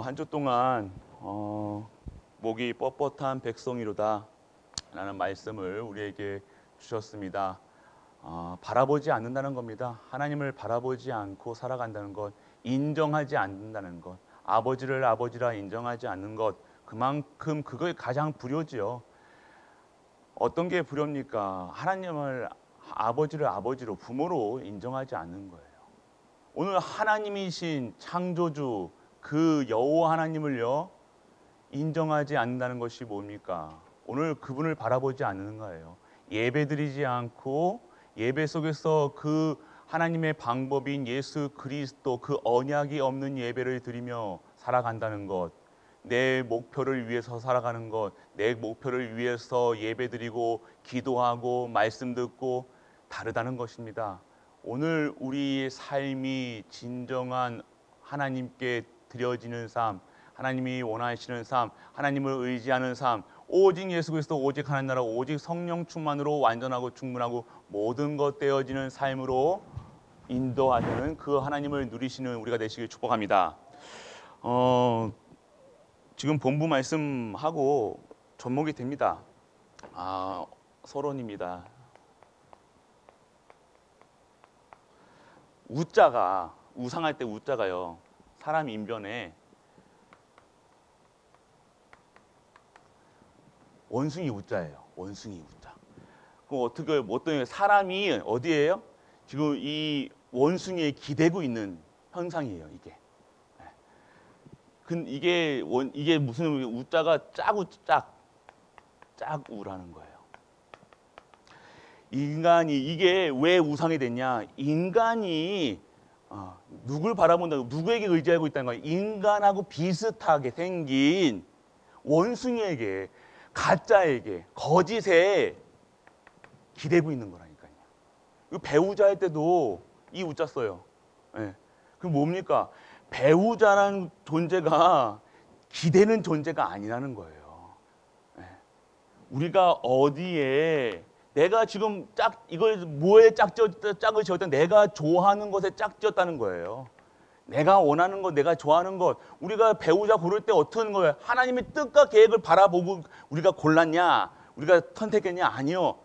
한 주 동안 목이 뻣뻣한 백성이로다 라는 말씀을 우리에게 주셨습니다. 바라보지 않는다는 겁니다. 하나님을 바라보지 않고 살아간다는 것, 인정하지 않는다는 것, 아버지를 아버지라 인정하지 않는 것, 그만큼 그게 가장 불효지요. 어떤 게 불효입니까? 하나님을 아버지를 아버지로 부모로 인정하지 않는 거예요. 오늘 하나님이신 창조주 그 여호와 하나님을요 인정하지 않는다는 것이 뭡니까? 오늘 그분을 바라보지 않는 거예요. 예배드리지 않고 예배 속에서 그 하나님의 방법인 예수 그리스도 그 언약이 없는 예배를 드리며 살아간다는 것, 내 목표를 위해서 살아가는 것, 내 목표를 위해서 예배드리고 기도하고 말씀 듣고 다르다는 것입니다. 오늘 우리의 삶이 진정한 하나님께 드려지는 삶, 하나님이 원하시는 삶, 하나님을 의지하는 삶, 오직 예수 그리스도, 오직 하나님 나라, 오직 성령 충만으로 완전하고 충분하고 모든 것 되어지는 삶으로 인도하시는 그 하나님을 누리시는 우리가 되시길 축복합니다. 지금 본부 말씀하고 접목이 됩니다. 서론입니다. 우자가, 우상할 때 우자가요, 사람 인변에 원숭이 우자예요. 원숭이 우자. 그럼 어떤 사람이 어디예요? 지금 이 원숭이에 기대고 있는 현상이에요. 이게 무슨 우자가 짝우라는 거예요. 인간이 이게 왜 우상이 됐냐? 인간이 누굴 바라본다고, 누구에게 의지하고 있다는 거예요. 인간하고 비슷하게 생긴 원숭이에게, 가짜에게, 거짓에 기대고 있는 거라니까요. 배우자 할 때도 이 우자 써요. 네. 그럼 뭡니까? 배우자라는 존재가 기대는 존재가 아니라는 거예요. 네. 우리가 어디에 내가 지금 이걸 뭐에 짝을 지었다? 내가 좋아하는 것에 짝지었다는 거예요. 내가 원하는 것, 내가 좋아하는 것. 우리가 배우자 고를 때 어떤 거예요? 하나님의 뜻과 계획을 바라보고 우리가 골랐냐? 우리가 선택했냐? 아니요.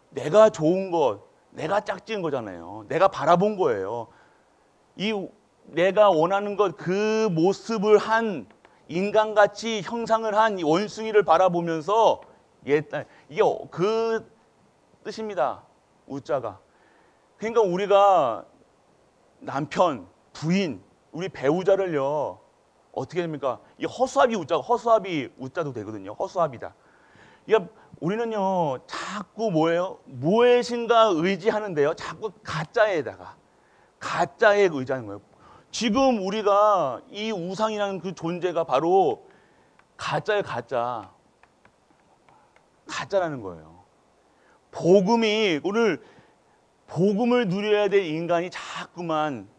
내가 좋은 것, 내가 짝지은 거잖아요. 내가 바라본 거예요. 내가 원하는 것, 그 모습을 한 인간같이 형상을 한 이 원숭이를 바라보면서 이게 그 뜻입니다. 우자가. 그러니까 우리가 남편, 부인, 우리 배우자를요 어떻게 됩니까? 이 허수아비 우자도 되거든요. 허수아비다. 그러니까 우리는요 자꾸 뭐예요? 무엇인가 의지하는데요, 자꾸 가짜에 의지하는 거예요. 지금 우리가 이 우상이라는 그 존재가 바로 가짜라는 거예요. 오늘 복음을 누려야 될 인간이 자꾸만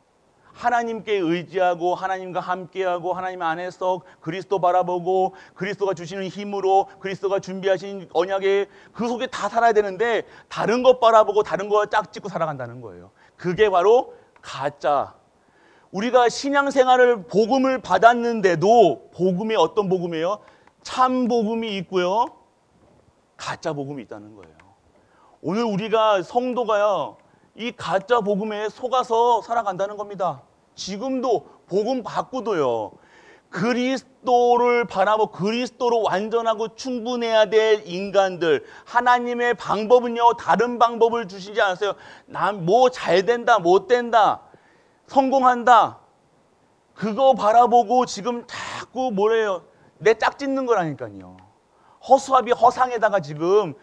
하나님께 의지하고 하나님과 함께하고 하나님 안에서 그리스도 바라보고 그리스도가 주시는 힘으로 그리스도가 준비하신 언약에 그 속에 다 살아야 되는데 다른 것 바라보고 다른 거 짝짓고 살아간다는 거예요. 그게 바로 가짜. 우리가 신앙생활을 복음을 받았는데도 복음이 어떤 복음이에요? 참 복음이 있고요, 가짜 복음이 있다는 거예요. 오늘 우리가 성도가요 이 가짜 복음에 속아서 살아간다는 겁니다. 지금도 복음 받고도요 그리스도를 바라보고 그리스도로 완전하고 충분해야 될 인간들, 하나님의 방법은요 다른 방법을 주시지 않았어요. 난 뭐 잘 된다, 못 된다, 성공한다, 그거 바라보고 지금 자꾸 뭐래요? 내 짝짓는 거라니까요. 허상에다가 지금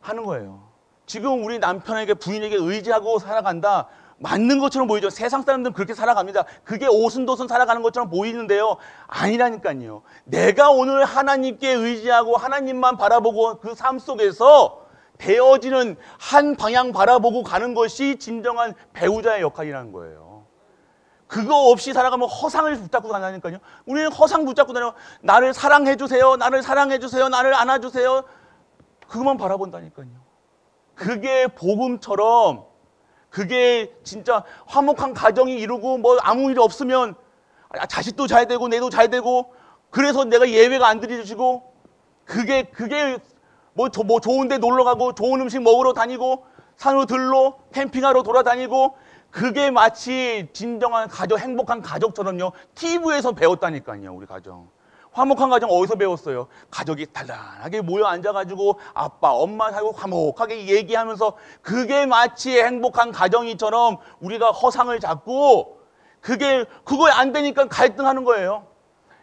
하는 거예요. 지금 우리 남편에게, 부인에게 의지하고 살아간다, 맞는 것처럼 보이죠. 세상 사람들은 그렇게 살아갑니다. 그게 오순도순 살아가는 것처럼 보이는데요, 아니라니까요. 내가 오늘 하나님께 의지하고 하나님만 바라보고 그 삶 속에서 되어지는 한 방향 바라보고 가는 것이 진정한 배우자의 역할이라는 거예요. 그거 없이 살아가면 허상을 붙잡고 다니니까요. 우리는 허상 붙잡고 다녀. 나를 사랑해 주세요, 나를 사랑해 주세요, 나를 안아주세요. 그것만 바라본다니까요. 그게 복음처럼, 그게 진짜 화목한 가정이 이루고 뭐 아무 일 없으면 자식도 잘 되고 내도 잘 되고 그래서 내가 예배가 안 드려지고 그게 뭐 좋은 데 놀러 가고 좋은 음식 먹으러 다니고 산으로 들러 캠핑하러 돌아다니고 그게 마치 진정한 가족, 행복한 가족처럼요. TV에서 배웠다니까요. 우리 가정. 화목한 가정 어디서 배웠어요? 가족이 단단하게 모여 앉아가지고 아빠, 엄마 하고 화목하게 얘기하면서 그게 마치 행복한 가정이처럼 우리가 허상을 잡고 그거 안 되니까 갈등하는 거예요.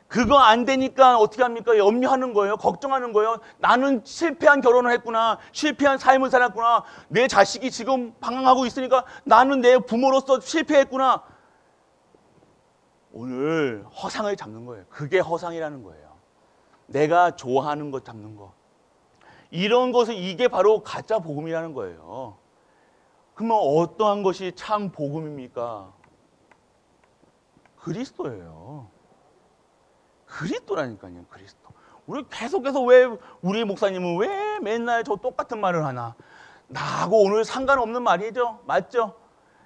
그거 안 되니까 어떻게 합니까? 염려하는 거예요. 걱정하는 거예요. 나는 실패한 결혼을 했구나. 실패한 삶을 살았구나. 내 자식이 지금 방황하고 있으니까 나는 내 부모로서 실패했구나. 오늘 허상을 잡는 거예요. 그게 허상이라는 거예요. 내가 좋아하는 것 잡는 거. 이런 것을 이게 바로 가짜 복음이라는 거예요. 그러면 어떠한 것이 참 복음입니까? 그리스도예요. 그리스도라니까요. 그리스도. 우리 계속해서 왜 우리 목사님은 왜 맨날 저 똑같은 말을 하나? 나하고 오늘 상관없는 말이죠. 맞죠?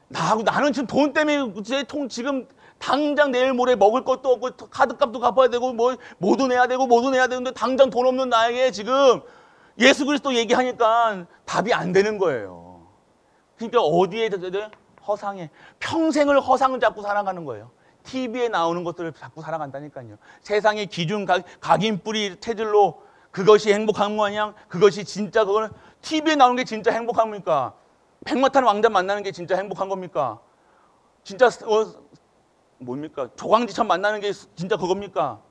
나는 지금 돈 때문에 지금 당장 내일 모레 먹을 것도 없고 카드값도 갚아야 되고 뭐도 내야 되는데 당장 돈 없는 나에게 지금 예수 그리스도 얘기하니까 답이 안 되는 거예요. 그러니까 어디에 허상에 평생을 허상을 잡고 살아가는 거예요. TV에 나오는 것들을 자꾸 살아간다니까요. 세상의 기준 각인뿌리 체질로 그것이 행복한 모양, 그것이 진짜 그거는 TV에 나오는 게 진짜 행복합니까? 백마탄 왕자 만나는 게 진짜 행복한 겁니까? 진짜 뭡니까? 조광지천 만나는 게 진짜 그겁니까?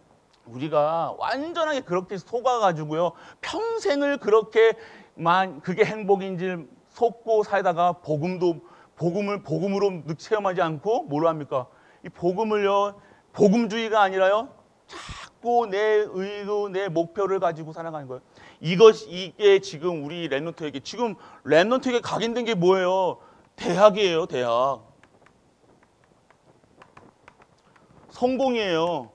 우리가 완전하게 그렇게 속아가지고요. 평생을 그렇게만 그게 행복인지 속고 살다가 복음으로 체험하지 않고 뭘 합니까? 이 복음을요, 복음주의가 아니라요, 자꾸 내 의도, 내 목표를 가지고 살아가는 거예요. 이게 지금 우리 랩넌트에게 각인된 게 뭐예요? 대학이에요, 대학. 성공이에요.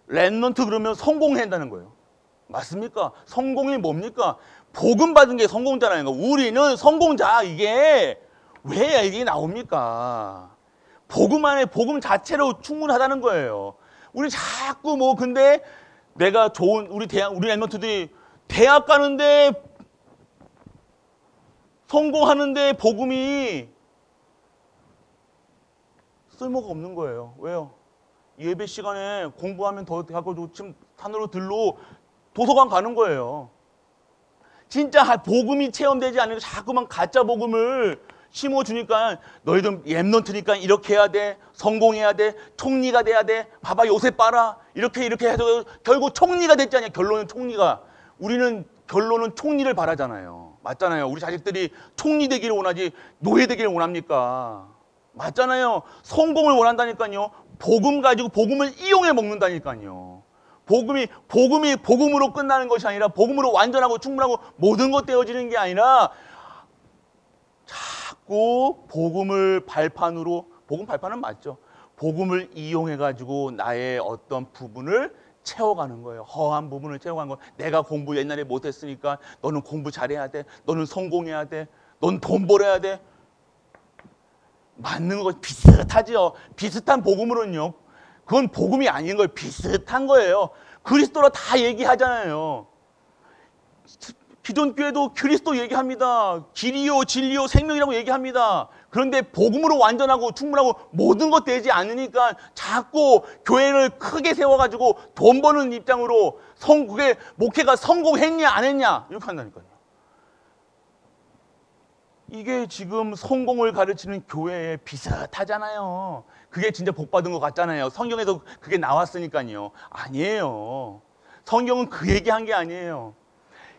랩넌트 그러면 성공해야 한다는 거예요. 맞습니까? 성공이 뭡니까? 복음 받은 게 성공자라는 거. 우리는 성공자. 이게 왜 이게 나옵니까? 복음 안에 복음 자체로 충분하다는 거예요. 우리 자꾸 근데 내가 좋은 우리 랩넌트들이 대학 가는데 성공하는데 복음이 쓸모가 없는 거예요. 왜요? 예배 시간에 공부하면 더 하고 지금 산으로 들러 도서관 가는 거예요. 진짜 복음이 체험되지 않으니까 자꾸만 가짜 복음을 심어주니까 너희들 랩넌트니까 이렇게 해야 돼. 성공해야 돼. 총리가 돼야 돼. 봐봐 요셉 봐라. 이렇게 해서 결국 총리가 됐잖아요. 우리는 결론은 총리를 바라잖아요. 맞잖아요. 우리 자식들이 총리 되기를 원하지 노예 되기를 원합니까? 맞잖아요. 성공을 원한다니까요. 복음 가지고 복음을 이용해 먹는다니까요. 복음으로 끝나는 것이 아니라 복음으로 완전하고 충분하고 모든 것 되어지는 게 아니라 자꾸 복음 발판은 맞죠. 복음을 이용해 가지고 나의 어떤 부분을 채워가는 거예요. 허한 부분을 채워가는 거예요. 내가 공부 옛날에 못했으니까 너는 공부 잘해야 돼. 너는 성공해야 돼. 넌 돈 벌어야 돼. 맞는 거 비슷하죠. 비슷한 복음으로는요. 그건 복음이 아닌 거예요. 비슷한 거예요. 그리스도로 다 얘기하잖아요. 기존 교회도 그리스도 얘기합니다. 길이요, 진리요, 생명이라고 얘기합니다. 그런데 복음으로 완전하고 충분하고 모든 것 되지 않으니까 자꾸 교회를 크게 세워가지고 돈 버는 입장으로 그게 목회가 성공했냐 안 했냐 이렇게 한다니까요. 이게 지금 성공을 가르치는 교회에 비슷하잖아요. 그게 진짜 복 받은 것 같잖아요. 성경에도 그게 나왔으니까요. 아니에요. 성경은 그 얘기한 게 아니에요.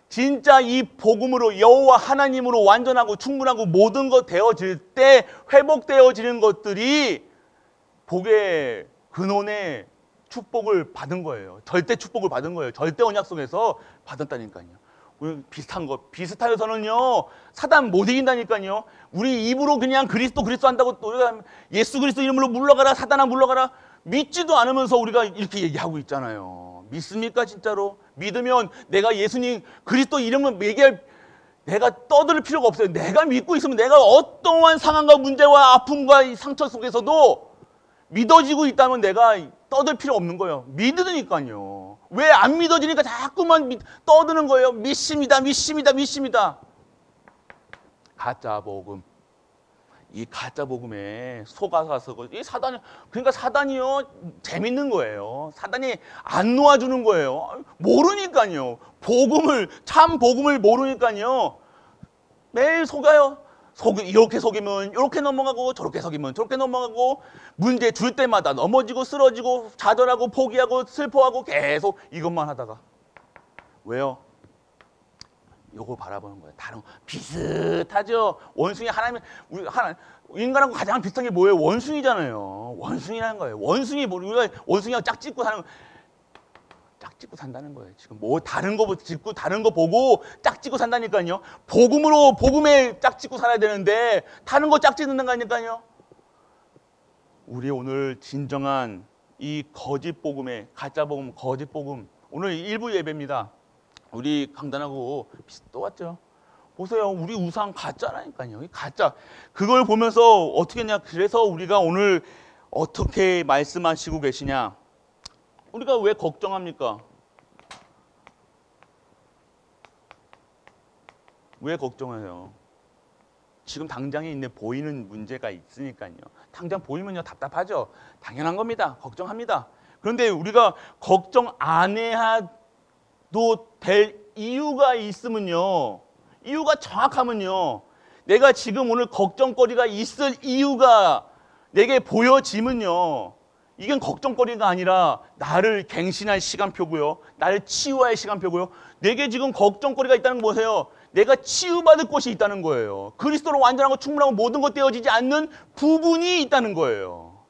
진짜 이 복음으로 여호와 하나님으로 완전하고 충분하고 모든 것 되어질 때 회복되어지는 것들이 복의 근원의 축복을 받은 거예요. 절대 축복을 받은 거예요. 절대 언약 속에서 받았다니까요. 비슷하여서는요 사단 못 이긴다니까요. 우리 입으로 그냥 그리스도 한다고 우리가 예수 그리스도 이름으로 물러가라 사단아 물러가라 믿지도 않으면서 우리가 이렇게 얘기하고 있잖아요. 믿습니까 진짜로? 믿으면 내가 예수님 그리스도 이름을 얘기할 내가 떠들 필요가 없어요. 내가 믿고 있으면 내가 어떠한 상황과 문제와 아픔과 이 상처 속에서도 믿어지고 있다면 내가 떠들 필요 없는 거예요. 믿으니까요. 왜 안 믿어지니까 자꾸만 떠드는 거예요. 믿습니다. 가짜 복음. 이 가짜 복음에 속아서 이 사단이, 그러니까 사단이요 재밌는 거예요. 사단이 안 놓아주는 거예요. 모르니까요. 참 복음을 모르니까요. 매일 속아요. 이렇게 속이면 이렇게 넘어가고 저렇게 속이면 저렇게 넘어가고 문제 줄 때마다 넘어지고 쓰러지고 좌절하고 포기하고 슬퍼하고 계속 이것만 하다가 왜요? 요거 바라보는 거예요. 다른 비슷하죠. 원숭이 인간하고 가장 비슷한 게 뭐예요? 원숭이잖아요. 원숭이라는 거예요. 우리가 원숭이하고 짝짓고 산다는 거예요. 지금 뭐 다른 거 짓고 다른 거 보고 짝짓고 산다니까요. 복음에 짝짓고 살아야 되는데 다른 거 짝짓는 거니까요. 우리 오늘 진정한 이 거짓 복음의 가짜 복음, 거짓 복음. 오늘 일부 예배입니다. 우리 강단하고 또 왔죠. 보세요. 우리 우상 가짜라니까요. 가짜. 그걸 보면서 어떻게 했냐. 그래서 우리가 오늘 어떻게 말씀하시고 계시냐. 우리가 왜 걱정합니까? 왜 걱정해요? 지금 당장에 보이는 문제가 있으니까요. 당장 보이면요 답답하죠. 당연한 겁니다. 걱정합니다. 그런데 우리가 걱정 안 해도 될 이유가 있으면요. 이유가 정확하면요. 내가 지금 오늘 걱정거리가 있을 이유가 내게 보여지면요. 이건 걱정거리가 아니라 나를 갱신할 시간표고요. 나를 치유할 시간표고요. 내게 지금 걱정거리가 있다는 거 보세요. 내가 치유받을 곳이 있다는 거예요. 그리스도로 완전하고 충분하고 모든 것 떼어지지 않는 부분이 있다는 거예요.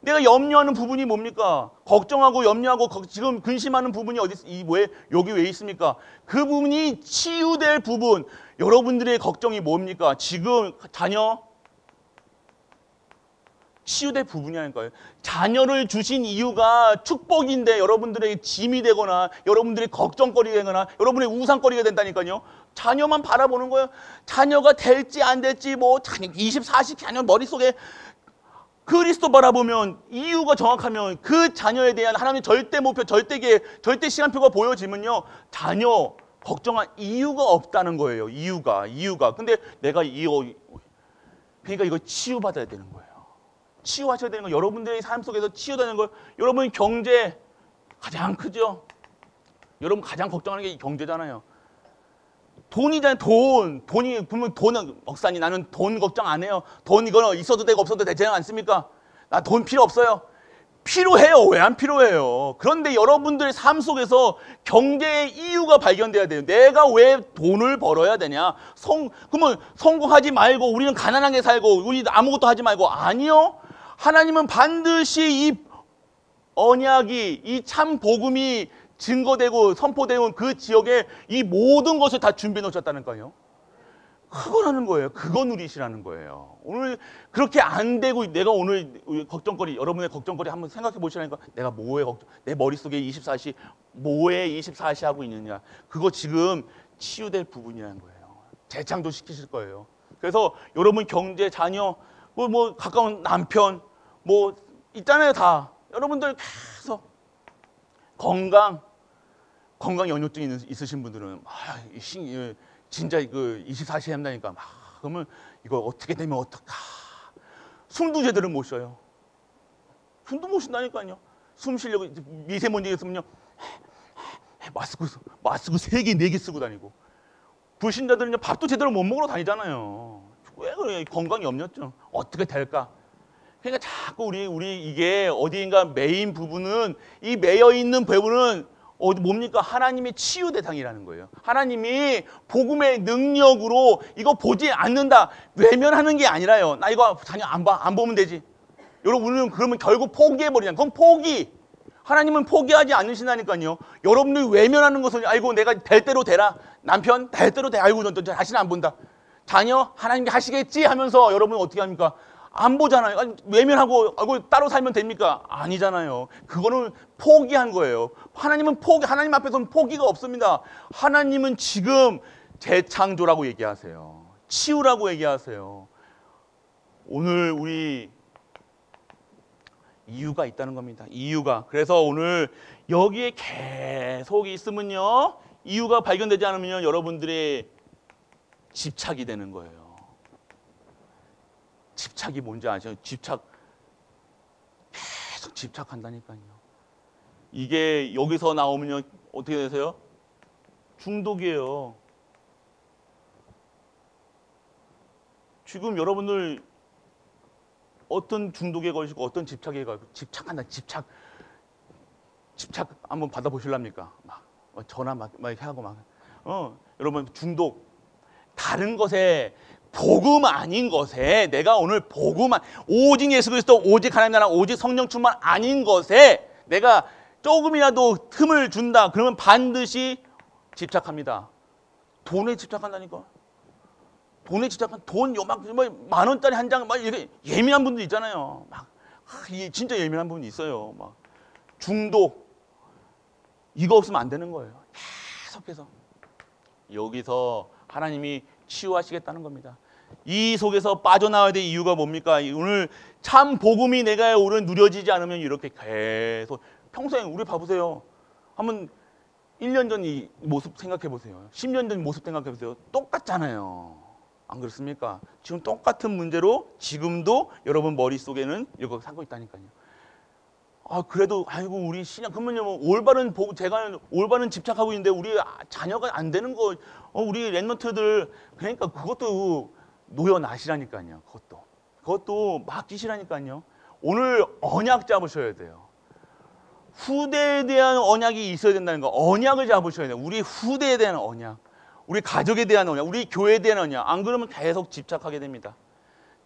내가 염려하는 부분이 뭡니까? 걱정하고 염려하고 지금 근심하는 부분이 여기 왜 있습니까? 그 부분이 치유될 부분. 여러분들의 걱정이 뭡니까? 지금 자녀 치유될 부분이라니까요. 자녀를 주신 이유가 축복인데 여러분들에게 짐이 되거나 여러분들의 걱정거리가 되거나 여러분의 우상거리가 된다니까요. 자녀만 바라보는 거예요. 자녀가 될지 안 될지 24시 자녀 머릿속에 그리스도 바라보면 이유가 정확하면 그 자녀에 대한 하나님의 절대 목표, 절대 시간표가 보여지면요. 자녀 걱정할 이유가 없다는 거예요. 이유가. 근데 내가 그러니까 이거 치유받아야 되는 거예요. 치유하셔야 되는 거. 여러분들의 삶 속에서 치유되는 거. 여러분 경제 가장 크죠. 여러분 가장 걱정하는 게 경제잖아요. 돈이잖아요. 돈이 보면 목사님 나는 돈 걱정 안 해요. 돈 이거 있어도 되고 없어도 되지 않습니까? 나 돈 필요 없어요. 필요해요. 왜 안 필요해요? 그런데 여러분들의 삶 속에서 경제의 이유가 발견돼야 돼요. 내가 왜 돈을 벌어야 되냐? 그러면 성공하지 말고 우리는 가난하게 살고 우리 아무것도 하지 말고 아니요. 하나님은 반드시 이 언약이 이 참 복음이 증거되고 선포되는 그 지역에 이 모든 것을 다 준비해 놓으셨다는 거예요. 그거라는 거예요. 그거 누리시라는 거예요. 오늘 그렇게 안 되고 내가 오늘 걱정거리, 여러분의 걱정거리 한번 생각해 보시라니까 내가 내 머릿속에 24시 뭐에 24시 하고 있느냐. 그거 지금 치유될 부분이라는 거예요. 재창조 시키실 거예요. 그래서 여러분 경제, 자녀, 가까운 남편, 있잖아요, 다. 여러분들 계속 건강 연료증 있으신 분들은 진짜 24시 한다니까 그러면 이거 어떻게 되면 어떡하. 숨도 제대로 못 쉬어요. 숨도 못 쉰다니까요. 숨 쉬려고 미세먼지 있으면요. 마스크 3개, 4개 쓰고 다니고. 불신자들은요, 밥도 제대로 못 먹으러 다니잖아요. 왜 그래? 건강 염려증. 어떻게 될까? 그러니까 자꾸 우리 이게 어디인가 메인 부분은 이 매여 있는 부분은 뭡니까? 하나님의 치유 대상이라는 거예요. 하나님이 복음의 능력으로 이거 보지 않는다. 외면하는 게 아니라요. 나 이거 자녀 안 보면 되지. 여러분은 그러면 결국 포기해버리잖아요. 그건 포기. 하나님은 포기하지 않으신다니까요. 여러분들이 외면하는 것은 아이고 내가 될 대로 되라. 남편 될 대로 돼. 아이고 너 다시는 안 본다. 자녀 하나님이 하시겠지 하면서 여러분은 어떻게 합니까? 안 보잖아요. 아니, 외면하고 따로 살면 됩니까? 아니잖아요. 그거는 포기한 거예요. 하나님 앞에서는 포기가 없습니다. 하나님은 지금 재창조라고 얘기하세요. 치유라고 얘기하세요. 오늘 우리 이유가 있다는 겁니다. 이유가. 그래서 오늘 여기에 계속 있으면요, 이유가 발견되지 않으면 여러분들의 집착이 되는 거예요. 집착이 뭔지 아시죠? 집착, 계속 집착한다니까요. 이게 여기서 나오면요 어떻게 되세요? 중독이에요. 지금 여러분들 어떤 중독에 걸리시고 어떤 집착에 걸리고, 집착한다, 집착 한번 받아보실랍니까? 막 전화 막 하고 여러분 중독. 다른 것에, 복음 아닌 것에, 내가 오늘 오직 예수 그리스도, 오직 하나님 나라, 오직 성령 충만 아닌 것에 내가 조금이라도 틈을 준다, 그러면 반드시 집착합니다. 돈에 집착한다니까. 돈에 집착한, 돈 요만큼, 만 원짜리 한 장, 막 이렇게 예민한 분들 있잖아요. 이게 진짜 예민한 분이 있어요. 중독. 이거 없으면 안 되는 거예요. 계속해서. 여기서 하나님이 치유하시겠다는 겁니다. 이 속에서 빠져나와야 될 이유가 뭡니까? 오늘 참 복음이 내가 오늘 누려지지 않으면 이렇게 계속 평생, 우리 봐보세요. 한번 1년 전 이 모습 생각해 보세요. 10년 전 모습 생각해 보세요. 똑같잖아요. 안 그렇습니까? 지금 똑같은 문제로 지금도 여러분 머릿속에는 이거 살고 있다니까요. 그래도 아이고 우리 신앙, 그러면요 올바른 복음, 제가 올바른 집착하고 있는데 우리 자녀가 안 되는 거, 우리 랩런트들, 그러니까 그것도 놓여나시라니까요. 그것도 맡기시라니까요. 오늘 언약 잡으셔야 돼요. 후대에 대한 언약이 있어야 된다는 거. 언약을 잡으셔야 돼요. 우리 후대에 대한 언약, 우리 가족에 대한 언약, 우리 교회에 대한 언약. 안 그러면 계속 집착하게 됩니다.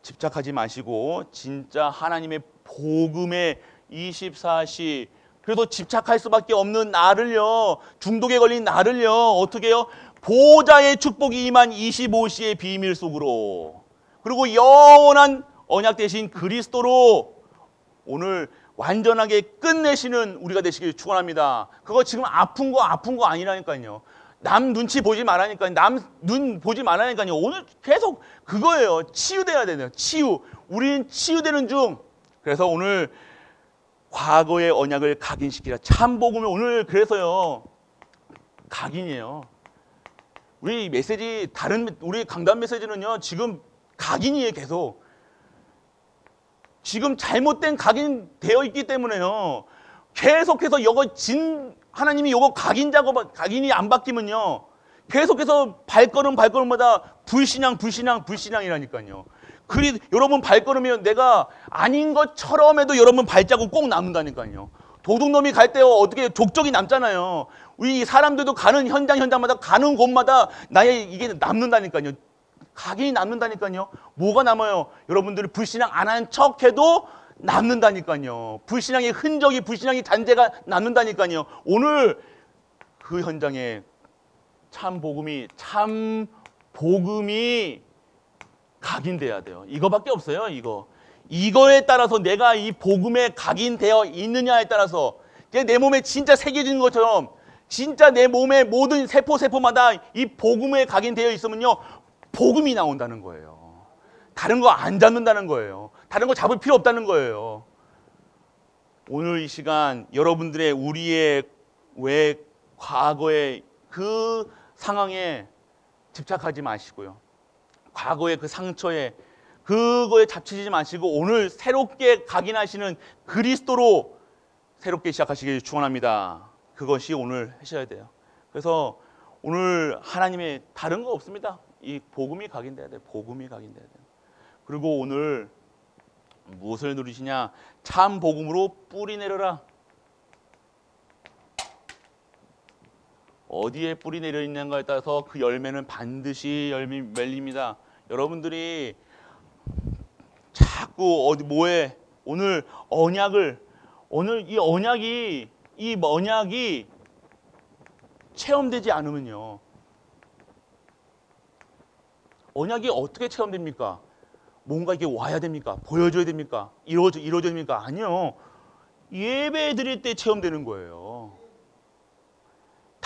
집착하지 마시고 진짜 하나님의 복음에 24시, 그래도 집착할 수밖에 없는 나를요, 중독에 걸린 나를요, 어떻게 해요? 보좌의 축복이 임한 25시의 비밀 속으로, 그리고 영원한 언약 대신 그리스도로 오늘 완전하게 끝내시는 우리가 되시길 축원합니다. 그거 지금 아픈 거 아니라니까요. 남 눈치 보지 말라니까요. 남 눈 보지 말라니까요. 오늘 계속 그거예요. 치유돼야 되네요. 치유. 우린 치유되는 중. 그래서 오늘 과거의 언약을 각인시키라. 참 복음이 오늘 그래서요, 각인이에요. 우리 메시지, 우리 강단 메시지는요 지금 각인이에요. 계속 지금 잘못된 각인되어 있기 때문에요, 계속해서 하나님이 요거 각인이 안 바뀌면요 계속해서 발걸음마다 불신앙이라니까요. 여러분 발걸음이요, 내가 아닌 것처럼 해도 여러분 발자국 꼭 남는다니까요. 도둑놈이 갈 때 어떻게 족적이 남잖아요. 우리 사람들도 가는 현장마다, 가는 곳마다 나의 이게 남는다니까요. 각인이 남는다니까요. 뭐가 남아요? 여러분들이 불신앙 안 한 척해도 남는다니까요. 불신앙의 흔적이, 불신앙의 잔재가 남는다니까요. 오늘 그 현장에 참 복음이 각인돼야 돼요. 이거밖에 없어요. 이거에 따라서 내가 이 복음에 각인되어 있느냐에 따라서, 내 몸에 진짜 새겨진 것처럼 진짜 내 몸의 모든 세포마다 이 복음에 각인되어 있으면요 복음이 나온다는 거예요. 다른 거 안 잡는다는 거예요. 다른 거 잡을 필요 없다는 거예요. 오늘 이 시간 여러분들의, 우리의 과거의 그 상황에 집착하지 마시고요, 과거의 그 상처에, 그거에 잡히지 마시고 오늘 새롭게 각인하시는 그리스도로 새롭게 시작하시길 축원합니다. 그것이 오늘 하셔야 돼요. 그래서 오늘 하나님의 다른 거 없습니다. 이 복음이 각인돼야 돼요. 복음이 각인돼야 돼요. 그리고 오늘 무엇을 누리시냐? 참 복음으로 뿌리 내려라. 어디에 뿌리 내려 있는가에 따라서 그 열매는 반드시 맺립니다. 여러분들이 자꾸 오늘 이 언약이 체험되지 않으면요, 언약이 어떻게 체험됩니까? 뭔가 이게 와야 됩니까? 보여줘야 됩니까? 이루어져야 됩니까? 아니요. 예배 드릴 때 체험되는 거예요.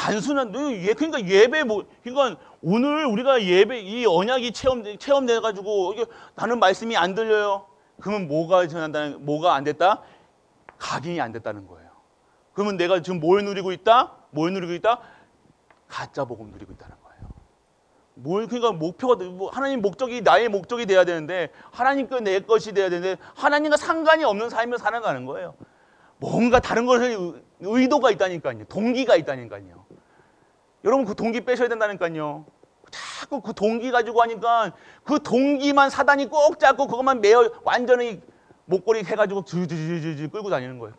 단순한 그러니까 예배 그러니까 오늘 우리가 예배 이 언약이 체험돼 가지고 나는 말씀이 안 들려요. 그러면 뭐가 안 됐다? 각인이 안 됐다는 거예요. 그러면 내가 지금 뭘 누리고 있다? 가짜 복음 누리고 있다는 거예요. 그러니까 목표가 하나님 목적이 나의 목적이 돼야 되는데 하나님 내 것이 돼야 되는데 하나님과 상관이 없는 삶을 살아가는 거예요. 뭔가 다른 것에 의도가 있다니까요. 동기가 있다니까요. 여러분 그 동기 빼셔야 된다니까요. 자꾸 그 동기 가지고 하니까 그 동기만 사단이 꼭 잡고 그것만 완전히 목걸이 해가지고 주주주주 끌고 다니는 거예요.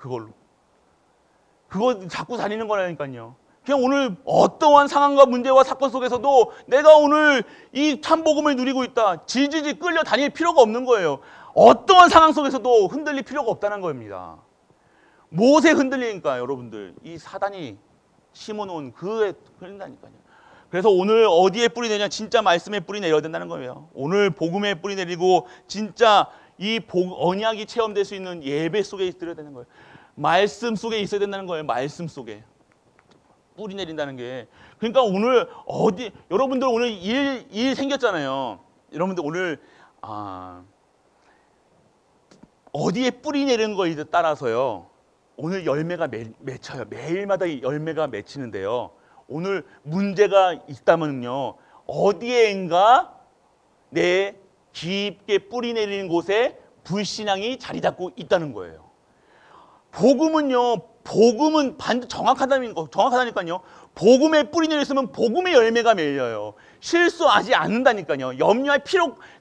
그거 잡고 다니는 거라니까요. 그냥 오늘 어떠한 상황과 문제와 사건 속에서도 내가 오늘 이 참복음을 누리고 있다. 질질질 끌려 다닐 필요가 없는 거예요. 어떠한 상황 속에서도 흔들릴 필요가 없다는 겁니다. 무엇에 흔들리니까 여러분들 이 사단이 심어놓은 그에 흔들린다니까요. 그래서 오늘 어디에 뿌리 내냐? 진짜 말씀에 뿌리 내려야 된다는 거예요. 오늘 복음에 뿌리 내리고 진짜 이 언약이 체험될 수 있는 예배 속에 있어야 되는 거예요. 말씀 속에 있어야 된다는 거예요. 말씀 속에 뿌리 내린다는 게. 그러니까 오늘 여러분들 오늘 일 생겼잖아요. 여러분들 오늘 어디에 뿌리 내리는 거에 따라서요. 오늘 열매가 맺혀요. 매일마다 열매가 맺히는데요. 오늘 문제가 있다면요. 어디에인가 내 깊게 뿌리 내리는 곳에 불신앙이 자리 잡고 있다는 거예요. 복음은 정확하다니까요. 복음에 뿌리 내렸으면 복음의 열매가 맺려요. 실수하지 않는다니까요. 염려할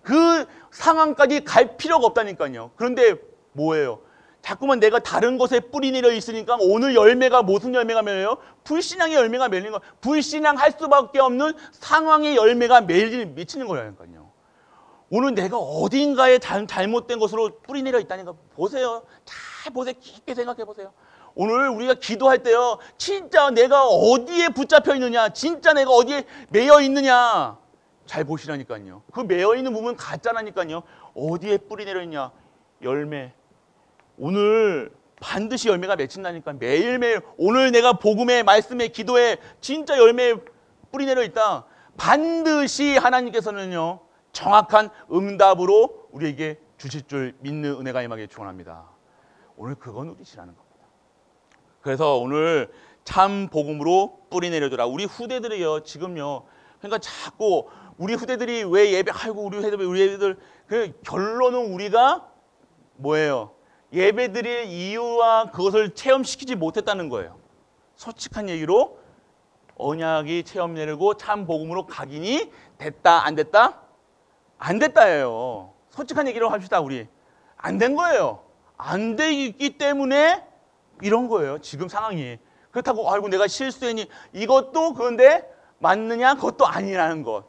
그 상황까지 갈 필요가 없다니까요. 그런데 뭐예요? 자꾸만 내가 다른 것에 뿌리 내려 있으니까 오늘 열매가 무슨 열매가 맺려요? 불신앙의 열매가 맺는 거예요. 불신앙할 수밖에 없는 상황의 열매가 맺히는 거라니까요. 오늘 내가 어딘가에 잘못된 것으로 뿌리 내려 있다니까 보세요. 잘 보세요. 깊게 생각해 보세요. 오늘 우리가 기도할 때요. 진짜 내가 어디에 붙잡혀 있느냐. 진짜 내가 어디에 매여 있느냐. 잘 보시라니까요. 그 매여 있는 부분 가짜라니까요. 어디에 뿌리 내려 있냐. 열매. 오늘 반드시 열매가 맺힌다니까. 매일매일 오늘 내가 복음에 말씀에 기도에 진짜 열매에 뿌리 내려 있다. 반드시 하나님께서는요. 정확한 응답으로 우리에게 주실 줄 믿는 은혜가 임하게 축원합니다. 오늘 그거 누리시라는 겁니다. 그래서 오늘 참 복음으로 뿌리 내려줘라. 우리 후대들이요. 지금요. 그러니까 자꾸 우리 후대들이 왜 우리 애들 그 결론은 우리가 뭐예요? 예배드릴 이유와 그것을 체험시키지 못했다는 거예요. 솔직한 얘기로 언약이 체험 내리고 참 복음으로 각인이 됐다 안 됐다? 안 됐다예요. 솔직한 얘기로 합시다. 우리 안 된 거예요. 안 되기 때문에 이런 거예요. 지금 상황이. 그렇다고 아이고 내가 실수했니? 이것도 그런데 맞느냐? 그것도 아니라는 것.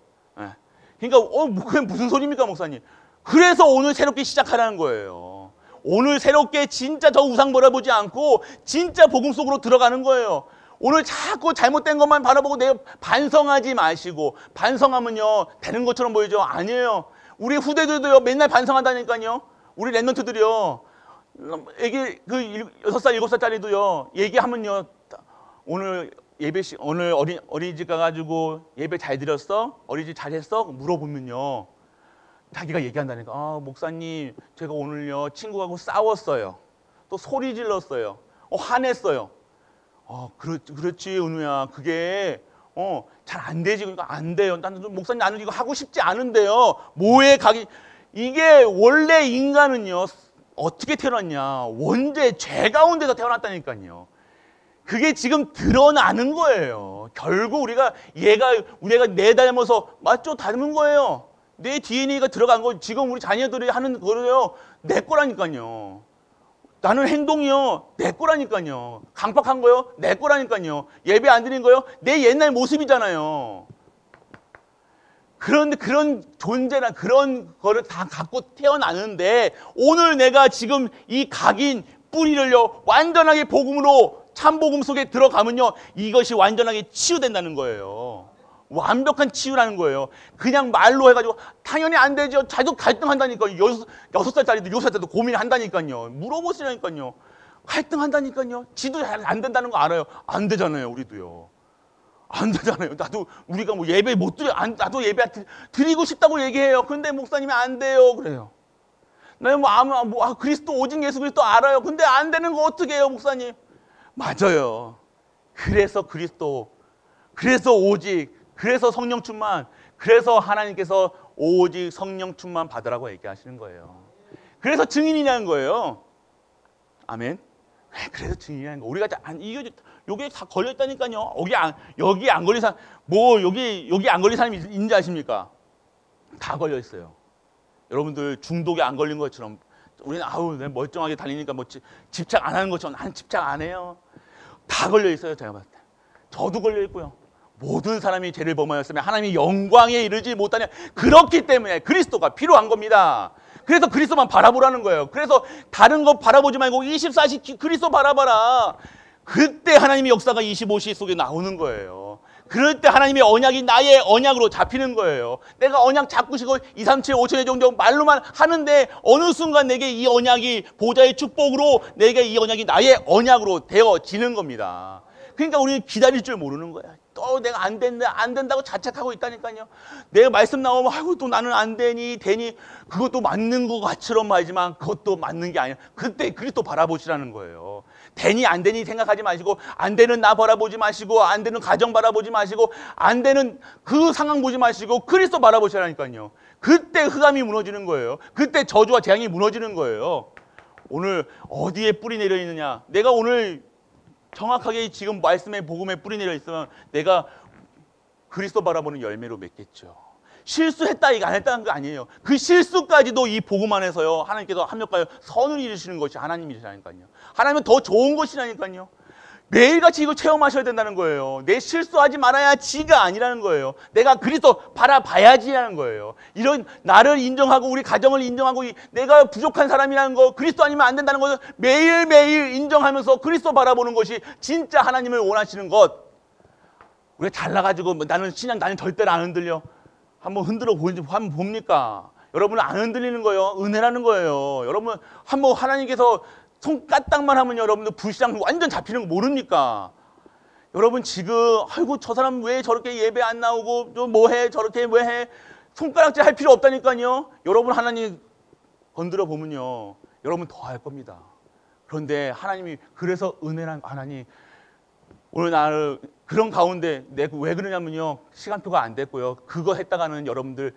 그러니까 그게 무슨 소리입니까, 목사님? 그래서 오늘 새롭게 시작하라는 거예요. 오늘 새롭게 진짜 저 우상 바라보지 않고 진짜 복음 속으로 들어가는 거예요. 오늘 자꾸 잘못된 것만 바라보고 내가 반성하지 마시고. 반성하면요 되는 것처럼 보이죠? 아니에요. 우리 후대들도요 맨날 반성한다니까요. 우리 랩런트들이요. 애기 그 6살 7살짜리도요 얘기하면요 오늘 오늘 어린이집 가가지고 예배 잘 드렸어? 어린이집 잘했어? 물어보면요 자기가 얘기한다니까. 목사님 제가 오늘요 친구하고 싸웠어요. 또 소리 질렀어요. 화냈어요. 그렇지 은우야. 그게 잘 안 되지. 그러니까 안 돼요. 목사님 나는 이거 하고 싶지 않은데요. 뭐에 각이 이게 원래 인간은요 어떻게 태어났냐. 원죄 죄 가운데서 태어났다니까요. 그게 지금 드러나는 거예요. 결국 우리가 내 닮아서 맞죠? 닮은 거예요. 내 DNA가 들어간 거. 지금 우리 자녀들이 하는 거예요. 내 거라니까요. 나는 행동이요. 내 거라니까요. 강박한 거요. 내 거라니까요. 예배 안 드린 거요. 내 옛날 모습이잖아요. 그런데 그런 존재나 그런 거를 다 갖고 태어나는데 오늘 내가 지금 이 각인 뿌리를요 완전하게 복음으로 참복음 속에 들어가면요 이것이 완전하게 치유된다는 거예요. 완벽한 치유라는 거예요. 그냥 말로 해가지고 당연히 안 되죠. 자주 갈등한다니까요. 6살짜리도 6살짜리도 고민한다니까요. 물어보시라니까요. 갈등한다니까요. 지도 잘 안 된다는 거 알아요. 안 되잖아요. 우리도요. 안 되잖아요. 나도 우리가 뭐 예배 못 드려, 나도 예배 드리고 싶다고 얘기해요. 근데 목사님이 안 돼요. 그래요. 나 그리스도 오직 예수 그리스도 알아요. 근데 안 되는 거 어떻게 해요, 목사님? 맞아요. 그래서 그리스도, 그래서 오직, 그래서 성령 충만, 그래서 하나님께서 오직 성령 충만 받으라고 얘기하시는 거예요. 그래서 증인이냐는 거예요. 아멘. 그래서 증인이라는 거. 우리가 여기 다 걸려 있다니까요. 여기 안 걸린 사람, 여기 안 걸린 사람이 있는지 아십니까? 다 걸려 있어요. 여러분들 중독에 안 걸린 것처럼 우리는 멀쩡하게 달리니까 뭐 집착 안 하는 것처럼 나는 집착 안 해요. 다 걸려 있어요. 제가 봤을 때. 저도 걸려 있고요. 모든 사람이 죄를 범하였으면 하나님이 영광에 이르지 못하냐. 그렇기 때문에 그리스도가 필요한 겁니다. 그래서 그리스도만 바라보라는 거예요. 그래서 다른 거 바라보지 말고 24시 그리스도 바라봐라. 그때 하나님의 역사가 25시 속에 나오는 거예요. 그럴 때 하나님의 언약이 나의 언약으로 잡히는 거예요. 내가 언약 잡고 싶고 2, 3, 7, 5천의 정도 말로만 하는데 어느 순간 내게 이 언약이 보좌의 축복으로 내게 이 언약이 나의 언약으로 되어지는 겁니다. 그러니까 우리는 기다릴 줄 모르는 거야. 또 내가 안 된다고 자책하고 있다니까요. 내가 말씀 나오면 아이고 또 나는 안 되니 그것도 맞는 것처럼 말이지만 그것도 맞는 게 아니야. 그때 그리스도 바라보시라는 거예요. 되니 안 되니 생각하지 마시고 안 되는 나 바라보지 마시고 안 되는 가정 바라보지 마시고 안 되는 그 상황 보지 마시고 그리스도 바라보시라니까요. 그때 흑암이 무너지는 거예요. 그때 저주와 재앙이 무너지는 거예요. 오늘 어디에 뿌리 내려 있느냐. 내가 오늘 정확하게 지금 말씀의 복음에 뿌리 내려 있으면 내가 그리스도 바라보는 열매로 맺겠죠. 실수했다 이거 안 했다는 거 아니에요. 그 실수까지도 이 복음 안에서요. 하나님께서 합력하여 선을 이루시는 것이 하나님이시라니까요. 하나님은 더 좋은 것이라니까요. 매일같이 이거 체험하셔야 된다는 거예요. 내 실수하지 말아야 지가 아니라는 거예요. 내가 그리스도 바라봐야지라는 거예요. 이런 나를 인정하고 우리 가정을 인정하고 내가 부족한 사람이라는 거 그리스도 아니면 안 된다는 것을 매일매일 인정하면서 그리스도 바라보는 것이 진짜 하나님을 원하시는 것. 우리가 잘나가지고 나는 절대로 안 흔들려. 한번 흔들어 한번 봅니까? 여러분은 안 흔들리는 거예요. 은혜라는 거예요. 여러분 한번 하나님께서 손가락만 하면 여러분들 불시장 완전 잡히는 거 모릅니까? 여러분 지금 아이고 저 사람 왜 저렇게 예배 안 나오고 좀 뭐해 저렇게 왜 해? 손가락질 할 필요 없다니까요. 여러분 하나님 건드려 보면요. 여러분 더 할 겁니다. 그런데 하나님이 그래서 은혜란 하나님 오늘 나를 그런 가운데 내가 왜 그러냐면요. 시간표가 안 됐고요. 그거 했다가는 여러분들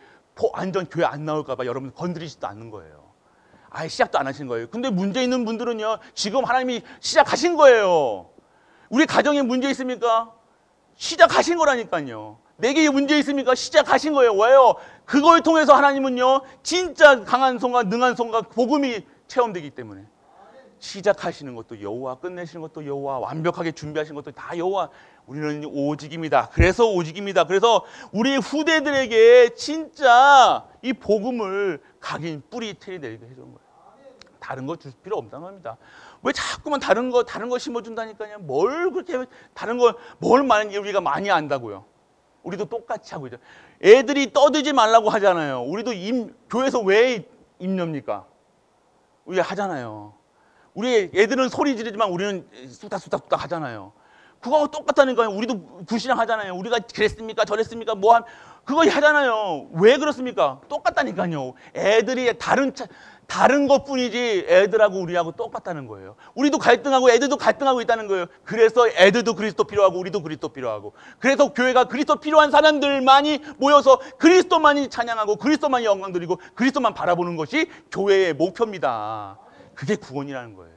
완전 교회 안 나올까 봐 여러분 건드리지도 않는 거예요. 아예 시작도 안 하신 거예요. 근데 문제 있는 분들은요. 지금 하나님이 시작하신 거예요. 우리 가정에 문제 있습니까? 시작하신 거라니까요. 내게 문제 있습니까? 시작하신 거예요. 왜요? 그걸 통해서 하나님은요. 진짜 강한 손과 능한 손과 복음이 체험되기 때문에 시작하시는 것도 여호와, 끝내시는 것도 여호와, 완벽하게 준비하신 것도 다 여호와. 우리는 오직입니다. 그래서 오직입니다. 그래서 우리 후대들에게 진짜 이 복음을 각인 뿌리 내리게 해주는 거예요. 다른 거 줄 필요 없다는 겁니다. 왜 자꾸만 다른 거 심어준다니까요. 뭘 그렇게 다른 걸 뭘 많이 우리가 많이 안다고요. 우리도 똑같이 하고 있죠. 애들이 떠들지 말라고 하잖아요. 우리도 교회에서 왜 임렵니까? 우리 하잖아요. 우리 애들은 소리 지르지만 우리는 쑥닥쑥닥 하잖아요. 그거하고 똑같다니까요. 우리도 불신앙 하잖아요. 우리가 그랬습니까? 저랬습니까? 그거 하잖아요. 왜 그렇습니까? 똑같다니까요. 애들이 다른 것뿐이지 애들하고 우리하고 똑같다는 거예요. 우리도 갈등하고 애들도 갈등하고 있다는 거예요. 그래서 애들도 그리스도 필요하고 우리도 그리스도 필요하고 그래서 교회가 그리스도 필요한 사람들만이 모여서 그리스도만이 찬양하고 그리스도만이 영광 드리고 그리스도만 바라보는 것이 교회의 목표입니다. 그게 구원이라는 거예요.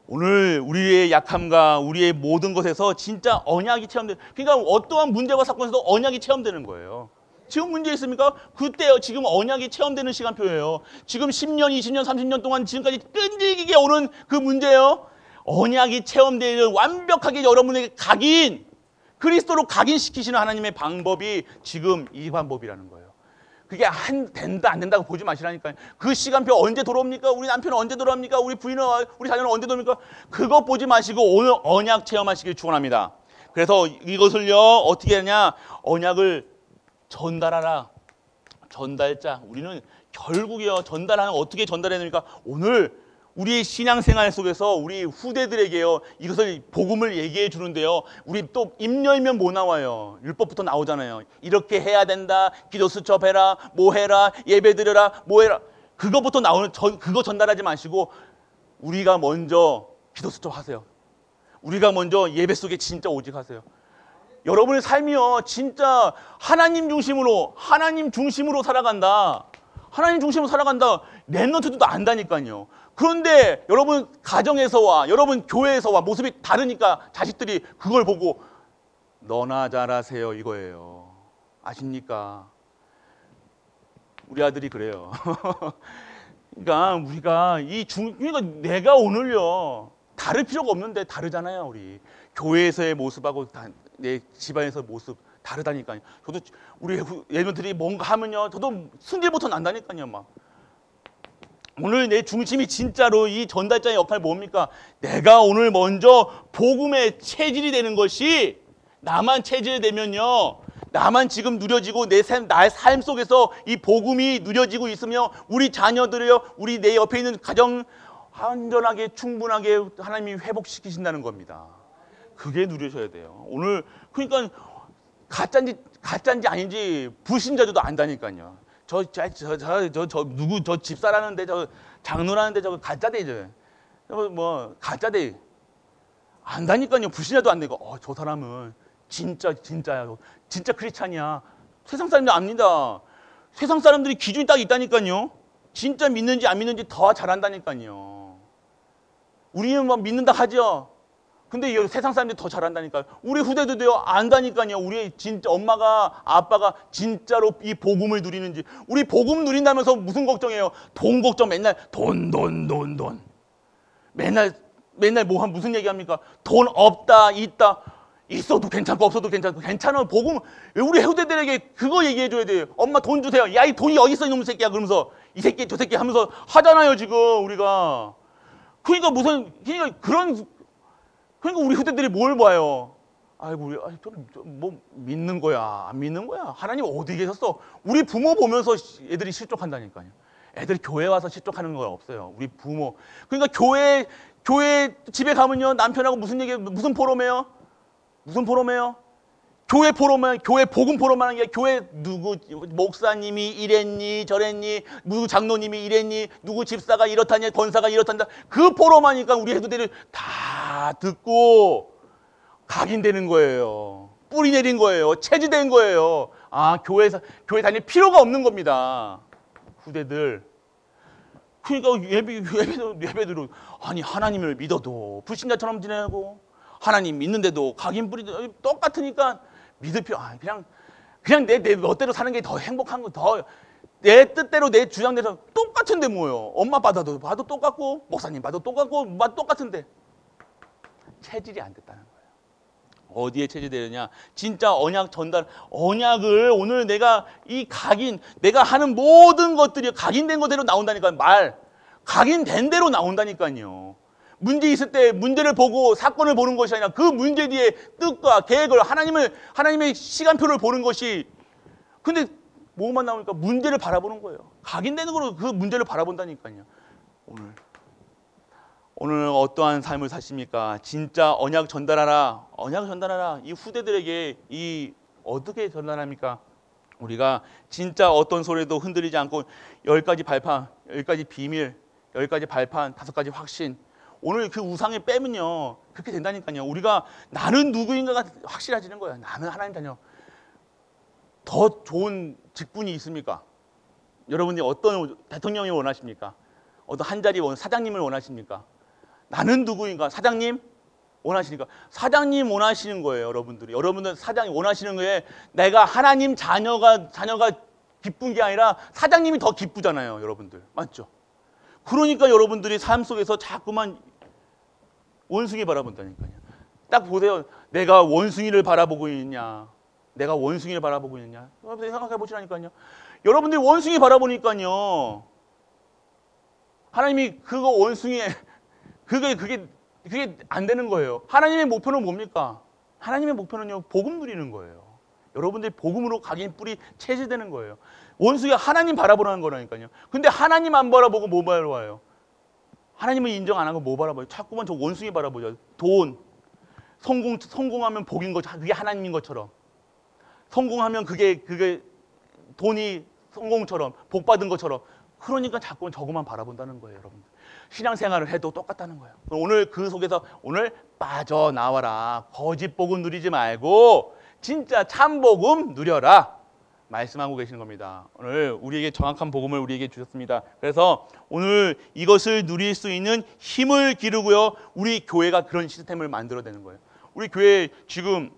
오늘 우리의 약함과 우리의 모든 것에서 진짜 언약이 체험되는, 그러니까 어떠한 문제와 사건에서도 언약이 체험되는 거예요. 지금 문제 있습니까? 그때요. 지금 언약이 체험되는 시간표예요. 지금 10년, 20년, 30년 동안 지금까지 끈질기게 오는 그 문제예요. 언약이 체험되는 완벽하게 여러분에게 그리스도로 각인시키시는 하나님의 방법이 지금 이 방법이라는 거예요. 그게 된다 안 된다고 보지 마시라니까요. 그 시간표 언제 돌아옵니까? 우리 남편은 언제 돌아옵니까? 우리 부인은 우리 자녀는 언제 돌아옵니까? 그거 보지 마시고 오늘 언약 체험하시길 축원합니다. 그래서 이것을요 어떻게 하냐? 언약을 전달하라. 전달자. 우리는 결국이요 전달하는 어떻게 전달해야 됩니까? 오늘 우리의 신앙생활 속에서 우리 후대들에게요, 이것을 복음을 얘기해 주는데요, 우리 또 입 열면 뭐 나와요? 율법부터 나오잖아요. 이렇게 해야 된다, 기도 수첩해라, 뭐 해라, 예배 드려라, 뭐 해라. 그거부터 나오는, 그거 전달하지 마시고 우리가 먼저 기도 수첩하세요. 우리가 먼저 예배 속에 진짜 오직 하세요. 여러분의 삶이요, 진짜 하나님 중심으로 살아간다. 하나님 중심으로 살아간다. 랩런트도 안다니까요. 그런데 여러분 가정에서와 여러분 교회에서와 모습이 다르니까 자식들이 그걸 보고 너나 잘하세요 이거예요. 아십니까? 우리 아들이 그래요. 그러니까 우리가 그러니까 내가 오늘요, 다를 필요가 없는데 다르잖아요. 우리 교회에서의 모습하고 내 집안에서 모습 다르다니까요. 저도 우리 애들이 뭔가 하면요, 저도 승질부터 난다니까요. 막 오늘 내 중심이 진짜로 이 전달자의 역할이 뭡니까? 내가 오늘 먼저 복음의 체질이 되는 것이, 나만 체질이 되면요, 나만 지금 누려지고 나의 삶 속에서 이 복음이 누려지고 있으며 우리 자녀들이요, 우리 내 옆에 있는 가정 안전하게 충분하게 하나님이 회복시키신다는 겁니다. 그게 누려져야 돼요. 오늘 그러니까 가짜인지 아닌지 불신자들도 안다니까요. 저 집사라는데, 저 장로라는데 저거 가짜대, 뭐 가짜대 안다니까요. 불신자도 안 되고, 저 사람은 진짜야, 진짜 크리스찬이야. 세상 사람들 압니다. 세상 사람들이 기준이 딱 있다니까요. 진짜 믿는지 안 믿는지 더 잘한다니까요. 우리는 뭐 믿는다 하죠. 근데 세상 사람들이 더 잘한다니까요. 우리 후대들도요, 안다니까요. 우리 진짜 엄마가, 아빠가 진짜로 이 복음을 누리는지. 우리 복음 누린다면서 무슨 걱정해요? 돈 걱정, 맨날 돈. 맨날 무슨 얘기합니까? 돈 없다, 있다. 있어도 괜찮고 없어도 괜찮고 괜찮아. 복음, 우리 후대들에게 그거 얘기해줘야 돼요. 엄마 돈 주세요. 야, 이 돈이 어디 있어 이놈의 새끼야. 그러면서 이 새끼 저 새끼 하면서 하잖아요 지금 우리가. 그러니까 우리 후대들이 뭘 봐요? 아이고, 뭐 믿는 거야, 안 믿는 거야? 하나님 어디 계셨어? 우리 부모 보면서 애들이 실족한다니까요. 애들이 교회 와서 실족하는 건 없어요. 우리 부모. 그러니까 교회 집에 가면요, 남편하고 무슨 포럼해요? 교회 포럼은, 교회 복음 포럼만 하는 게, 교회 누구 목사님이 이랬니 저랬니, 누구 장로님이 이랬니, 누구 집사가 이렇다니, 권사가 이렇단다, 그 포럼하니까 우리 해도들이 다 듣고 각인되는 거예요. 뿌리 내린 거예요. 체질된 거예요. 교회 다닐 필요가 없는 겁니다. 후대들. 그러니까 예배들은, 아니 하나님을 믿어도 불신자처럼 지내고, 하나님 믿는데도 각인 뿌리도 똑같으니까 믿을 필요, 그냥 내 멋대로 사는 게 더 행복한 거, 더 내 뜻대로 내 주장대로 똑같은데 뭐요? 엄마 봐도 똑같고, 목사님 봐도 똑같고, 똑같은데 체질이 안 됐다는 거예요. 어디에 체질되느냐? 진짜 언약 전달, 언약을 오늘 내가 내가 하는 모든 것들이 각인된 것대로 나온다니까요. 각인된 대로 나온다니까요. 문제 있을 때 문제를 보고 사건을 보는 것이 아니라 그 문제 뒤에 뜻과 계획을, 하나님의 시간표를 보는 것이. 근데 뭐만 나오니까 문제를 바라보는 거예요. 각인되는 거로 그 문제를 바라본다니까요. 오늘 어떠한 삶을 사십니까? 진짜 언약 전달하라. 이 후대들에게 어떻게 전달합니까? 우리가 진짜 어떤 소리도 흔들리지 않고 10가지 발판, 10가지 비밀, 10가지 발판, 5가지 확신. 오늘 그 우상에 빼면요, 그렇게 된다니까요. 우리가 나는 누구인가가 확실해지는 거예요. 나는 하나님 자녀. 더 좋은 직분이 있습니까? 여러분이 어떤 대통령을 원하십니까? 어떤 한 자리 사장님을 원하십니까? 나는 누구인가? 사장님 원하시니까. 사장님 원하시는 거예요, 여러분들이. 여러분들 사장님 원하시는 거에, 내가 하나님 자녀가 기쁜 게 아니라 사장님이 더 기쁘잖아요, 여러분들. 맞죠? 그러니까 여러분들이 삶 속에서 자꾸만 원숭이 바라본다니까요. 딱 보세요. 내가 원숭이를 바라보고 있냐? 생각해 보시라니까요. 여러분들이 원숭이 바라보니까요, 하나님이 그거 원숭이에 그게 안 되는 거예요. 하나님의 목표는 뭡니까? 하나님의 목표는요, 복음 누리는 거예요. 여러분들이 복음으로 각인 뿌리 체질되는 거예요. 원숭이가 하나님 바라보라는 거라니까요. 근데 하나님 안 바라보고 뭐 바라봐요? 하나님을 인정 안 하고 뭐 바라봐요? 자꾸만 저 원숭이 바라보죠. 돈. 성공하면 복인 것, 그게 하나님인 것처럼. 성공하면 그게 돈이 성공처럼, 복 받은 것처럼. 그러니까 자꾸만 저것만 바라본다는 거예요, 여러분. 신앙생활을 해도 똑같다는 거예요. 오늘 그 속에서 오늘 빠져나와라. 거짓 복음 누리지 말고 진짜 참 복음 누려라. 말씀하고 계시는 겁니다. 오늘 우리에게 정확한 복음을 우리에게 주셨습니다. 그래서 오늘 이것을 누릴 수 있는 힘을 기르고요. 우리 교회가 그런 시스템을 만들어내는 거예요. 우리 교회 지금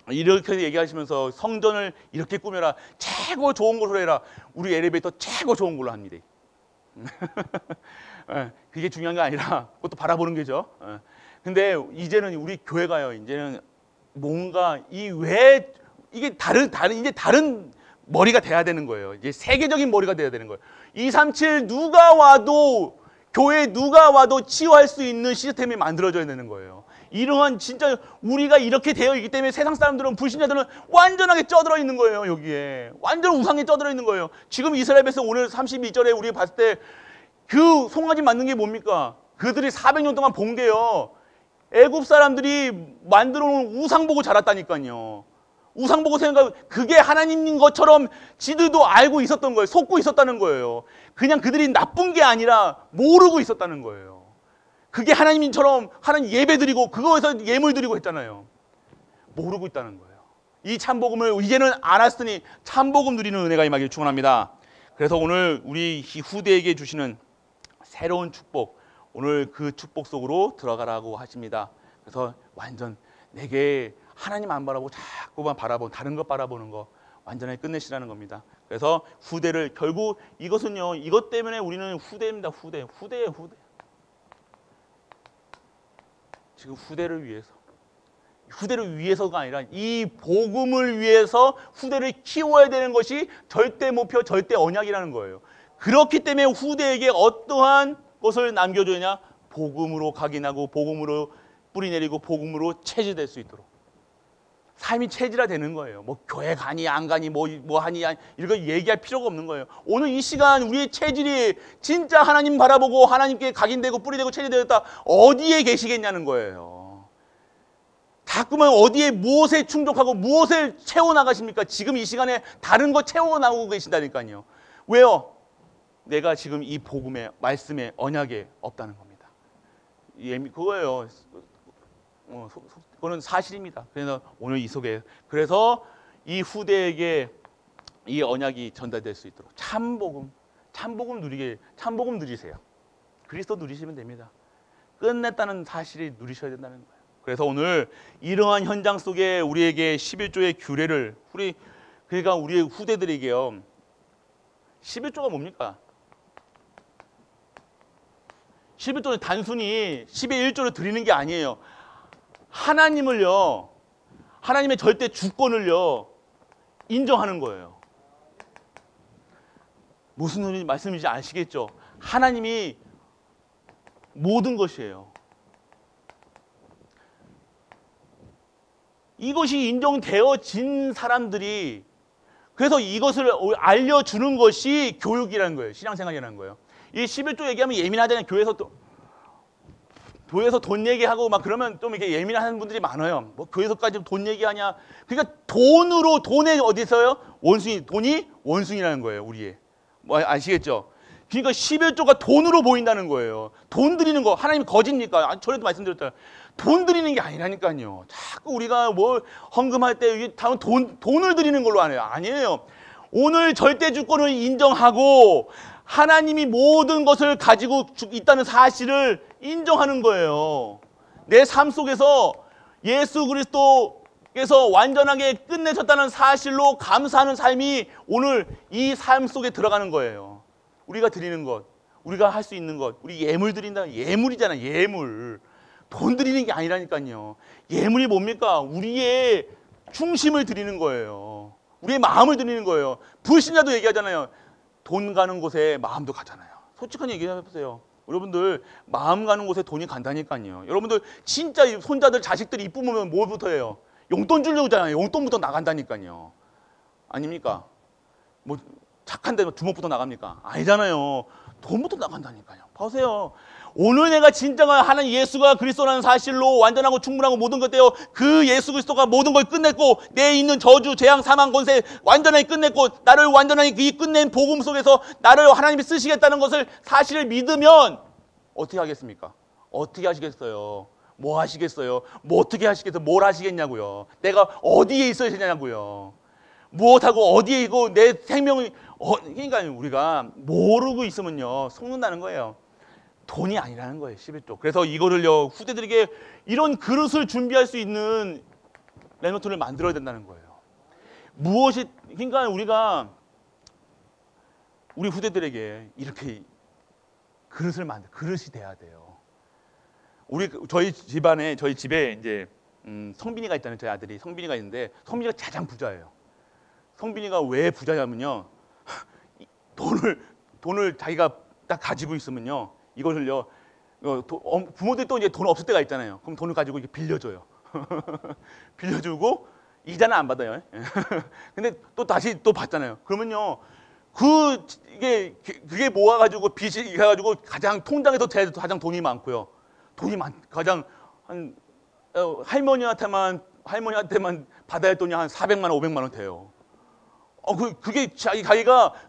이렇게 얘기하시면서 성전을 이렇게 꾸며라. 최고 좋은 걸로 해라. 우리 엘리베이터 최고 좋은 걸로 합니다. 그게 중요한 게 아니라 그것도 바라보는 게죠. 근데 이제는 우리 교회가요. 이제는 뭔가 이게 다른 머리가 돼야 되는 거예요. 이제 세계적인 머리가 돼야 되는 거예요. 237 누가 와도 교회 누가 와도 치유할 수 있는 시스템이 만들어져야 되는 거예요. 이러한 진짜 우리가 이렇게 되어 있기 때문에 세상 사람들은 불신자들은 완전하게 쪄들어 있는 거예요. 여기에 완전 우상에 쪄들어 있는 거예요. 지금 이스라엘에서 오늘 32절에 우리 봤을 때 그 송아지 만든 게 뭡니까? 그들이 400년 동안 본 게요. 애굽 사람들이 만들어 놓은 우상 보고 자랐다니까요. 우상 보고 그게 하나님인 것처럼 지들도 알고 있었던 거예요. 속고 있었다는 거예요. 그냥 그들이 나쁜 게 아니라 모르고 있었다는 거예요. 그게 하나님처럼 하나님 예배 드리고 그거에서 예물 드리고 했잖아요. 모르고 있다는 거예요. 이 참복음을 이제는 알았으니 참복음 누리는 은혜가 임하기를 축원합니다. 그래서 오늘 우리 후대에게 주시는 새로운 축복, 오늘 그 축복 속으로 들어가라고 하십니다. 그래서 완전 내게 하나님 안 바라보고 자꾸만 바라보는 다른 것 바라보는 거 완전히 끝내시라는 겁니다. 그래서 후대를 결국 이것은요. 이것 때문에 우리는 후대입니다. 후대. 지금 후대를 위해서가 아니라 이 복음을 위해서 후대를 키워야 되는 것이 절대 목표, 절대 언약이라는 거예요. 그렇기 때문에 후대에게 어떠한 것을 남겨줘야 복음으로 각인하고 복음으로 뿌리내리고 복음으로 체질될 수 있도록 삶이 체질화되는 거예요. 뭐 교회 가니 안 가니 뭐 하니 이런 거 얘기할 필요가 없는 거예요. 오늘 이 시간 우리의 체질이 진짜 하나님 바라보고 하나님께 각인되고 뿌리되고 체질되었다. 어디에 계시겠냐는 거예요. 자꾸만 어디에 무엇에 충족하고 무엇을 채워나가십니까? 지금 이 시간에 다른 거 채워나가고 계신다니까요. 왜요? 내가 지금 이 복음의 말씀의 언약에 없다는 겁니다. 그거예요. 그거는 사실입니다. 그래서 오늘 이 속에 그래서 이 후대에게 이 언약이 전달될 수 있도록 참복음 누리세요. 그리스도 누리시면 됩니다. 끝냈다는 사실이 누리셔야 된다는 거예요. 그래서 오늘 이러한 현장 속에 우리에게 11조의 규례를 그러니까 우리의 후대들에게요. 11조가 뭡니까? 11조는 단순히 11조를 드리는 게 아니에요. 하나님을요. 하나님의 절대 주권을요. 인정하는 거예요. 무슨 말씀인지 아시겠죠? 하나님이 모든 것이에요. 이것이 인정되어진 사람들이 그래서 이것을 알려주는 것이 교육이라는 거예요. 신앙생활이라는 거예요. 이 11조 얘기하면 예민하잖아요. 교회에서 돈 얘기하고 막 그러면 좀 이렇게 예민한 분들이 많아요. 뭐 교회에서까지 돈 얘기하냐. 그러니까 돈에 어디서요? 돈이 원숭이라는 거예요. 우리의. 뭐 아시겠죠? 그러니까 11조가 돈으로 보인다는 거예요. 돈 드리는 거 하나님 거짓입니까? 전에도 말씀드렸잖아요. 돈 드리는 게 아니라니까요. 자꾸 우리가 뭐 헌금할 때 이게 다음 돈을 드리는 걸로 안 해요. 아니에요. 오늘 절대 주권을 인정하고 하나님이 모든 것을 가지고 있다는 사실을 인정하는 거예요. 내 삶 속에서 예수 그리스도께서 완전하게 끝내셨다는 사실로 감사하는 삶이 오늘 이 삶 속에 들어가는 거예요. 우리가 드리는 것, 우리가 할 수 있는 것, 우리 예물 드린다. 예물이잖아, 예물. 돈 드리는 게 아니라니까요. 예물이 뭡니까? 우리의 중심을 드리는 거예요. 우리의 마음을 드리는 거예요. 불신자도 얘기하잖아요. 돈 가는 곳에 마음도 가잖아요. 솔직한 얘기 해보세요. 여러분들 마음 가는 곳에 돈이 간다니까요. 여러분들 진짜 손자들 자식들이 이쁘면 뭐부터 해요? 용돈 주려고 하잖아요. 용돈부터 나간다니까요. 아닙니까? 뭐 착한데 주먹부터 나갑니까? 아니잖아요. 돈부터 나간다니까요. 보세요. 오늘 내가 진정한 하나님 예수가 그리스도라는 사실로 완전하고 충분하고 모든 것 되어 그 예수 그리스도가 모든 걸 끝냈고 내 있는 저주, 재앙, 사망, 권세 완전하게 끝냈고 나를 완전하게 이 끝낸 복음 속에서 나를 하나님이 쓰시겠다는 것을 사실을 믿으면 어떻게 하겠습니까? 어떻게 하시겠어요? 뭐 하시겠어요? 뭐 어떻게 하시겠어요? 뭘 하시겠냐고요? 내가 어디에 있어야 되냐고요? 무엇하고 어디에 있고 내 생명이 그러니까 우리가 모르고 있으면요 속는다는 거예요. 돈이 아니라는 거예요. 11조. 그래서 이거를요 후대들에게 이런 그릇을 준비할 수 있는 레노트를 만들어야 된다는 거예요. 무엇이 그러니까 우리가 우리 후대들에게 이렇게 그릇을 만들 그릇이 돼야 돼요. 저희 집에 이제 성빈이가 있잖아요. 저희 아들이 성빈이가 있는데 성빈이가 가장 부자예요. 성빈이가 왜 부자냐면요. 돈을 자기가 딱 가지고 있으면요. 이것을요. 부모들이 또 이제 돈 없을 때가 있잖아요. 그럼 돈을 가지고 이렇게 빌려줘요. 빌려주고 이자는 안 받아요. 근데 또 다시 또 받잖아요. 그러면요. 그게 모아가지고 빚이 해가지고 가장 통장에서 가장 돈이 많고요. 가장 할머니한테만 받아야 할 돈이 한 400만 원, 500만 원 돼요. 그게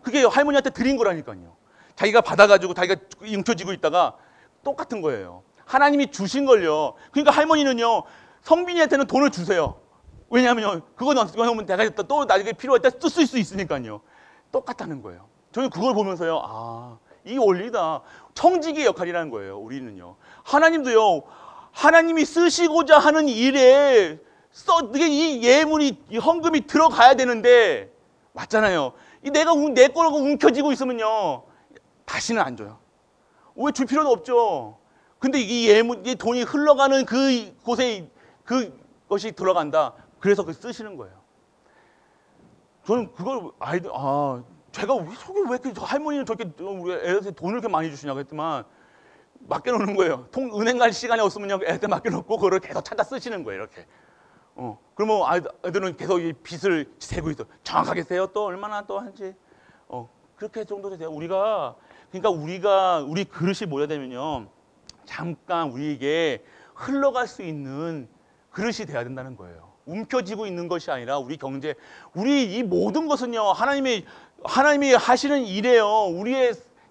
그게 할머니한테 드린 거라니까요. 자기가 받아가지고 자기가 움켜쥐고 있다가 똑같은 거예요. 하나님이 주신 걸요. 그러니까 할머니는요, 성빈이한테는 돈을 주세요. 왜냐하면 그거는 내가 또 나중에 필요할 때 쓸 수 있으니까요. 똑같다는 거예요. 저는 그걸 보면서요, 이 원리다. 청지기의 역할이라는 거예요. 우리는요. 하나님도요, 하나님이 쓰시고자 하는 일에 이 예물이, 이 헌금이 들어가야 되는데, 맞잖아요. 내 거라고 움켜쥐고 있으면요, 다시는 안 줘요. 왜 줄 필요도 없죠. 근데 이 돈이 흘러가는 그곳에 그것이 들어간다. 그래서 쓰시는 거예요. 저는 그걸 제가 왜 이렇게 할머니는 저렇게 우리 애한테 돈을 이렇게 많이 주시냐고 했더만 맡겨놓는 거예요. 은행 갈 시간이 없으면요, 애한테 맡겨놓고 그거를 계속 찾아 쓰시는 거예요, 이렇게. 그러면 애들은 계속 이 빚을 세고 있어. 정확하게 세요. 또 얼마나 또 한지. 그렇게 정도 돼요. 그러니까 우리 그릇이 뭐야 되면요. 잠깐 우리에게 흘러갈 수 있는 그릇이 돼야 된다는 거예요. 움켜쥐고 있는 것이 아니라 우리 경제, 우리 이 모든 것은요. 하나님이 하시는 일이에요.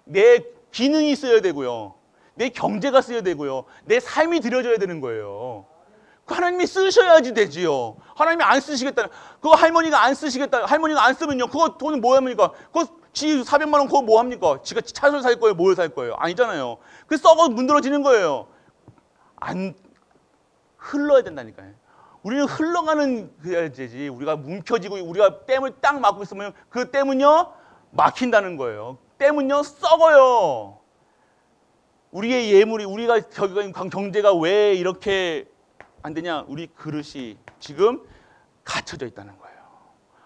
내 기능이 쓰여야 되고요. 내 경제가 쓰여야 되고요. 내 삶이 드려져야 되는 거예요. 하나님이 쓰셔야지 되지요. 하나님이 안 쓰시겠다. 그거 할머니가 안 쓰시겠다. 할머니가 안 쓰면요. 그거 돈은 뭐 합니까? 그거 400만 원 그거 뭐 합니까? 지가 차를 살 거예요? 뭘 살 거예요? 아니잖아요. 그래서 썩어 문드러지는 거예요. 흘러야 된다니까요. 우리는 흘러가는 그야지. 우리가 뭉켜지고 우리가 댐을 딱 막고 있으면 그 댐은요 막힌다는 거예요. 댐은요 썩어요. 우리의 예물이 우리가 경제가 왜 이렇게 안 되냐? 우리 그릇이 지금 갇혀져 있다는 거예요.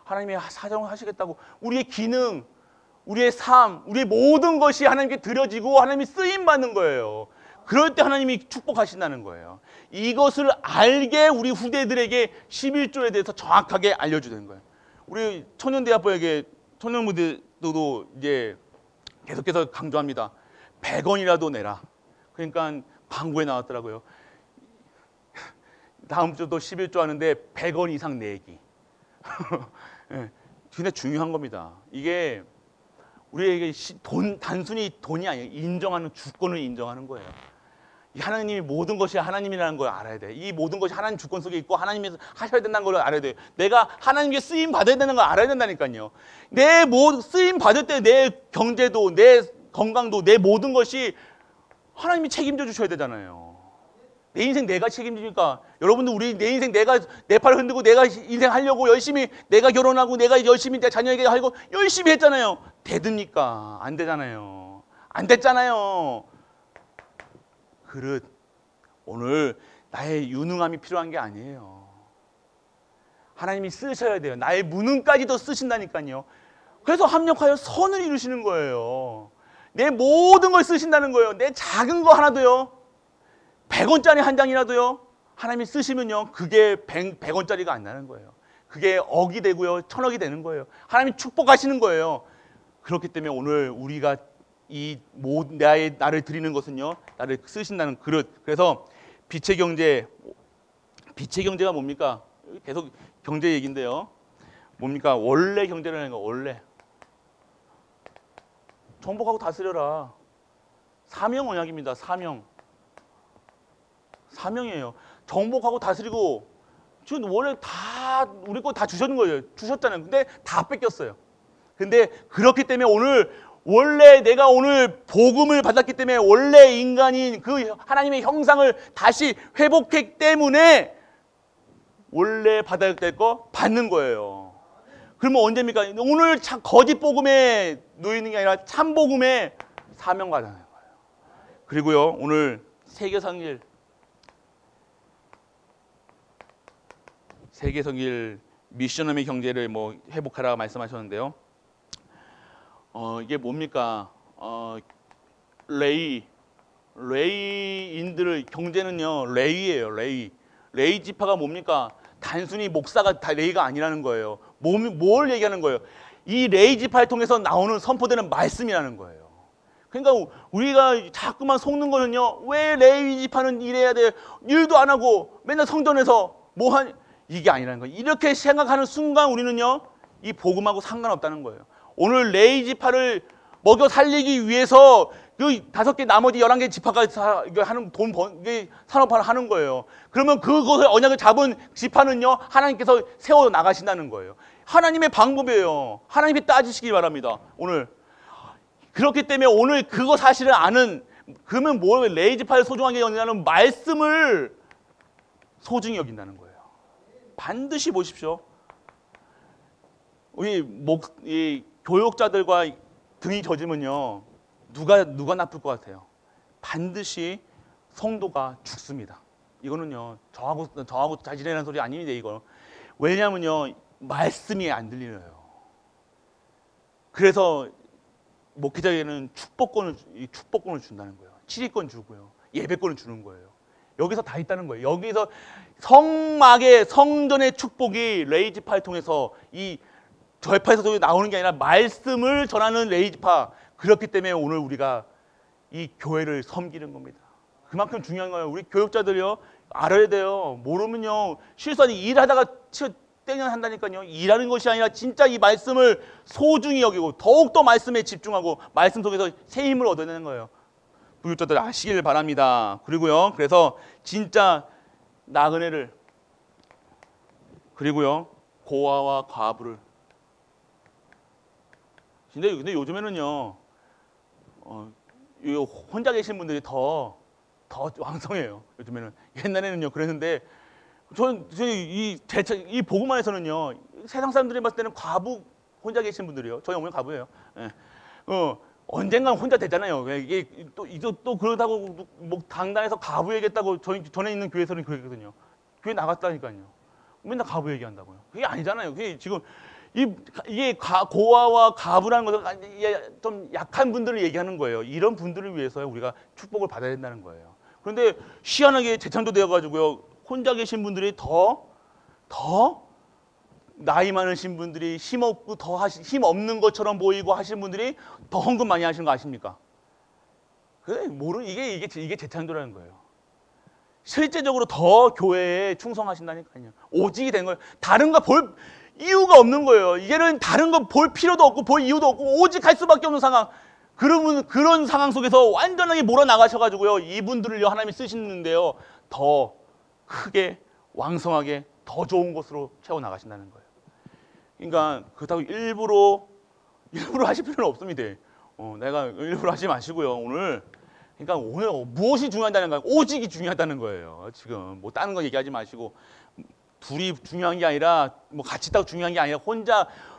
하나님이 사정하시겠다고 우리의 기능, 우리의 삶, 우리의 모든 것이 하나님께 드려지고 하나님이 쓰임 받는 거예요. 그럴 때 하나님이 축복하신다는 거예요. 이것을 알게 우리 후대들에게 11조에 대해서 정확하게 알려주는 거예요. 우리 청년대학부에게 청년무대도 이제 계속해서 강조합니다. 100원이라도 내라. 그러니까 광고에 나왔더라고요. 다음 주도 11조 하는데 100원 이상 내기. 근데 중요한 겁니다. 이게 우리에게 단순히 돈이 아니에요. 인정하는 주권을 인정하는 거예요. 하나님이 모든 것이 하나님이라는 걸 알아야 돼. 이 모든 것이 하나님 주권 속에 있고 하나님이 하셔야 된다는 걸 알아야 돼. 내가 하나님께 쓰임 받아야 되는 걸 알아야 된다니까요. 쓰임 받을 때 내 경제도 내 건강도 내 모든 것이 하나님이 책임져 주셔야 되잖아요. 내 인생 내가 책임지니까 여러분들 내 인생 내가 내 팔 흔들고 내가 인생 하려고 열심히 내가 결혼하고 내가 열심히 내 자녀에게 하고 열심히 했잖아요. 되듭니까? 안 되잖아요. 안 됐잖아요. 그릇 오늘 나의 유능함이 필요한 게 아니에요. 하나님이 쓰셔야 돼요. 나의 무능까지도 쓰신다니까요. 그래서 합력하여 선을 이루시는 거예요. 내 모든 걸 쓰신다는 거예요. 내 작은 거 하나도요. 100원짜리 한 장이라도요. 하나님이 쓰시면요. 그게 100원짜리가 안 나는 거예요. 그게 억이 되고요. 1000억이 되는 거예요. 하나님이 축복하시는 거예요. 그렇기 때문에 오늘 우리가 나를 드리는 것은요, 나를 쓰신다는 그릇. 그래서 빛의 경제가 뭡니까? 계속 경제 얘기인데요. 뭡니까? 원래 경제라는 거, 원래. 정복하고 다스려라. 사명 언약입니다. 사명이에요. 정복하고 다스리고, 지금 원래 다 우리 거 다 주셨는 거예요. 주셨잖아요. 근데 다 뺏겼어요. 근데 그렇기 때문에 원래 내가 오늘 복음을 받았기 때문에 원래 인간인 그 하나님의 형상을 다시 회복했기 때문에 원래 받아야 될 거 받는 거예요. 그러면 언제입니까? 오늘 거짓 복음에 놓이는 게 아니라 참 복음에 사명받는 거예요. 그리고요, 오늘 세계성길 미셔너미 경제를 뭐 회복하라 말씀하셨는데요. 이게 뭡니까? 레이인들의 경제는요, 레위예요. 레이 지파가 뭡니까? 단순히 목사가 다 레이가 아니라는 거예요. 뭘 얘기하는 거예요? 이 레이 지파를 통해서 나오는 선포되는 말씀이라는 거예요. 그러니까 우리가 자꾸만 속는 거는요, 왜 레이 지파는 일해야 돼? 일도 안 하고 맨날 성전에서 이게 아니라는 거예요. 이렇게 생각하는 순간 우리는요, 이 복음하고 상관없다는 거예요. 오늘 레이 지파를 먹여 살리기 위해서 그 5개 나머지 11개 지파가 하는 산업화를 하는 거예요. 그러면 그것을 언약을 잡은 지파는요, 하나님께서 세워 나가신다는 거예요. 하나님의 방법이에요. 하나님이 따지시기 바랍니다. 오늘 그렇기 때문에 오늘 그거 사실을 아는, 그러면 뭐예요? 레이 지파를 소중하게 여긴다는 말씀을 소중히 여긴다는 거예요. 반드시 보십시오. 이 교육자들과 등이 젖으면요, 누가 나쁠 것 같아요? 반드시 성도가 죽습니다. 이거는요, 저하고 잘 지내라는 소리 아닙니다. 이거. 왜냐하면요, 말씀이 안 들려요. 그래서 목회자에게는 축복권을 준다는 거예요. 치리권 주고요, 예배권을 주는 거예요. 여기서 다 있다는 거예요. 여기서 성전의 축복이 레이 지파를 통해서 이 절파에서 나오는 게 아니라 말씀을 전하는 레이 지파. 그렇기 때문에 오늘 우리가 이 교회를 섬기는 겁니다. 그만큼 중요한 거예요. 우리 교육자들이요, 알아야 돼요. 모르면요, 실수하지 일하다가 땡연한다니까요. 일하는 것이 아니라 진짜 이 말씀을 소중히 여기고 더욱더 말씀에 집중하고 말씀 속에서 새 힘을 얻어내는 거예요. 부육자들 아시길 바랍니다. 그리고요, 그래서 진짜 나그네를, 그리고요, 고아와 과부를. 근데 요즘에는요, 혼자 계신 분들이 더 왕성해요. 요즘에는. 옛날에는요, 그랬는데, 이 복음 안에서는요, 세상 사람들이 봤을 때는 과부, 혼자 계신 분들이요. 저희 어머니 과부예요. 예. 언젠간 혼자 되잖아요. 이게 또 그러다고 뭐 강단에서 과부 얘기했다고 전에 있는 교회에서는 그랬거든요. 교회 나갔다니까요. 맨날 과부 얘기한다고요. 그게 아니잖아요. 그게 지금 이게 고아와 과부라는 것은 좀 약한 분들을 얘기하는 거예요. 이런 분들을 위해서 우리가 축복을 받아야 된다는 거예요. 그런데 희한하게 재창조되어 가지고요, 혼자 계신 분들이 더 나이 많으신 분들이 힘없고 힘 없는 것처럼 보이고 하시는 분들이 더 헌금 많이 하시는 거 아십니까? 이게 재창조라는 거예요. 실제적으로 더 교회에 충성하신다니까요. 오직이 된 거예요. 다른 거 볼 이유가 없는 거예요. 이제는 다른 거 볼 필요도 없고 볼 이유도 없고 오직 할 수밖에 없는 상황. 그런 상황 속에서 완전하게 몰아나가셔가지고요, 이분들을요, 하나님이 쓰시는데요, 더 크게 왕성하게 더 좋은 곳으로 채워나가신다는 거예요. 그러니까 그렇다고 일부러 하실 필요는 없습니다. 내가 일부러 하지 마시고요. 그러니까 오늘 무엇이 중요하다는 거예요? 오직이 중요하다는 거예요. 지금 뭐 다른 거 얘기하지 마시고, 둘이 중요한 게 아니라 뭐 같이 있다고 중요한 게 아니라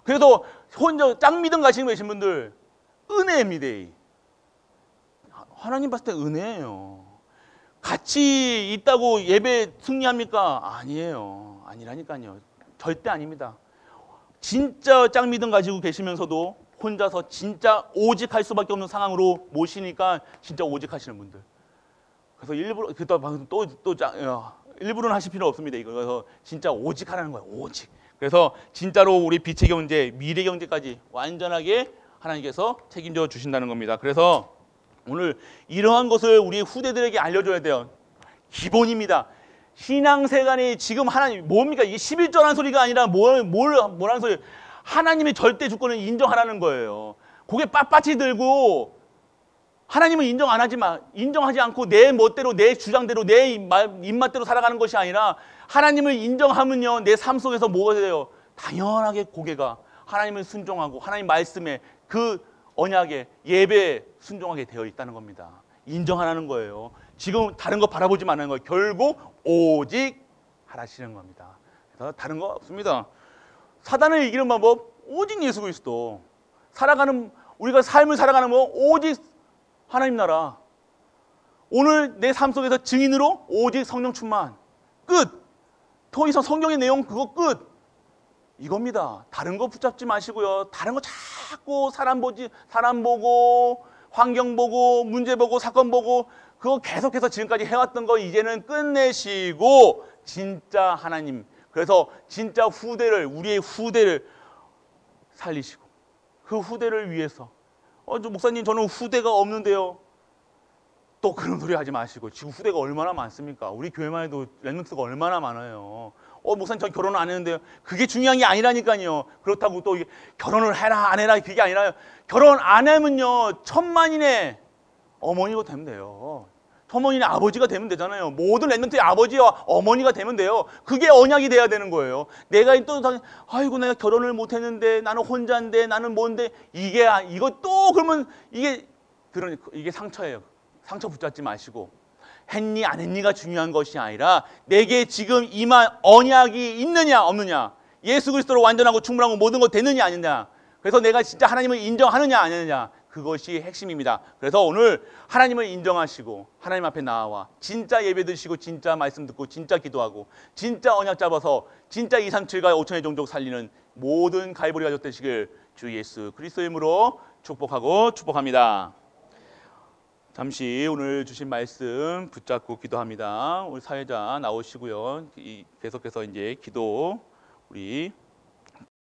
그래서 혼자 짱 믿음 가시는 계신 분들, 은혜입니다. 하나님 봤을 때 은혜예요. 같이 있다고 예배 승리합니까? 아니에요. 아니라니까요. 절대 아닙니다. 진짜 짱 믿음 가지고 계시면서도 혼자서 진짜 오직 할 수밖에 없는 상황으로 모시니까 진짜 오직 하시는 분들. 그래서 일부러는 하실 필요 없습니다. 그래서 진짜 오직 하라는 거예요. 오직. 그래서 진짜로 우리 빛의 경제, 미래 경제까지 완전하게 하나님께서 책임져 주신다는 겁니다. 그래서 오늘 이러한 것을 우리 후대들에게 알려줘야 돼요. 기본입니다. 신앙생활이 지금 하나님 뭡니까? 이게 11조라는 소리가 아니라 뭐라는 소리? 하나님의 절대 주권을 인정하라는 거예요. 고개 빳빳이 들고 하나님은 인정하지 않고 내 멋대로 내 주장대로 내 입맛대로 살아가는 것이 아니라 하나님을 인정하면요 내 삶 속에서 뭐가 돼요? 당연하게 고개가 하나님을 순종하고 하나님 말씀에 그 언약에 예배에 순종하게 되어 있다는 겁니다. 인정하라는 거예요. 지금 다른 거 바라보지 말라는 거예요. 결국 오직 하라시는 겁니다. 그래서 다른 거 없습니다. 사단을 이기는 방법 오직 예수 그리스도. 우리가 삶을 살아가는 거 오직 하나님 나라. 오늘 내 삶 속에서 증인으로 오직 성령 충만. 끝. 더 이상 성경의 내용 그거 끝. 이겁니다. 다른 거 붙잡지 마시고요. 다른 거 자꾸 사람 보고 환경 보고 문제 보고 사건 보고 그거 계속해서 지금까지 해왔던 거 이제는 끝내시고 진짜 하나님 그래서 진짜 우리의 후대를 살리시고 그 후대를 위해서 목사님 저는 후대가 없는데요. 또 그런 소리 하지 마시고 지금 후대가 얼마나 많습니까? 우리 교회만 해도 랩런트가 얼마나 많아요. 목사님 저 결혼 안 했는데요. 그게 중요한 게 아니라니까요. 그렇다고 또 결혼을 해라 안 해라 그게 아니라요. 결혼 안 하면요 1000만인의 어머니가 되면 돼요. 1000만인의 아버지가 되면 되잖아요. 모든 랩런트의 아버지와 어머니가 되면 돼요. 그게 언약이 돼야 되는 거예요. 내가 또 아이고 내가 결혼을 못 했는데 나는 혼자인데 나는 뭔데 이거 또 그러면 이게 상처예요. 상처 붙잡지 마시고 했니 안 했니가 중요한 것이 아니라 내게 지금 임한 언약이 있느냐 없느냐 예수 그리스도로 완전하고 충분하고 모든 것 되느냐 아니냐 그래서 내가 진짜 하나님을 인정하느냐 아니느냐 그것이 핵심입니다. 그래서 오늘 하나님을 인정하시고 하나님 앞에 나와 진짜 예배 드시고 진짜 말씀 듣고 진짜 기도하고 진짜 언약 잡아서 진짜 237과 5천의 종족 살리는 모든 가이보리 가족 되시길 주 예수 그리스도의 이름으로 축복합니다. 잠시 오늘 주신 말씀 붙잡고 기도합니다. 우리 사회자 나오시고요. 계속해서 이제 기도 우리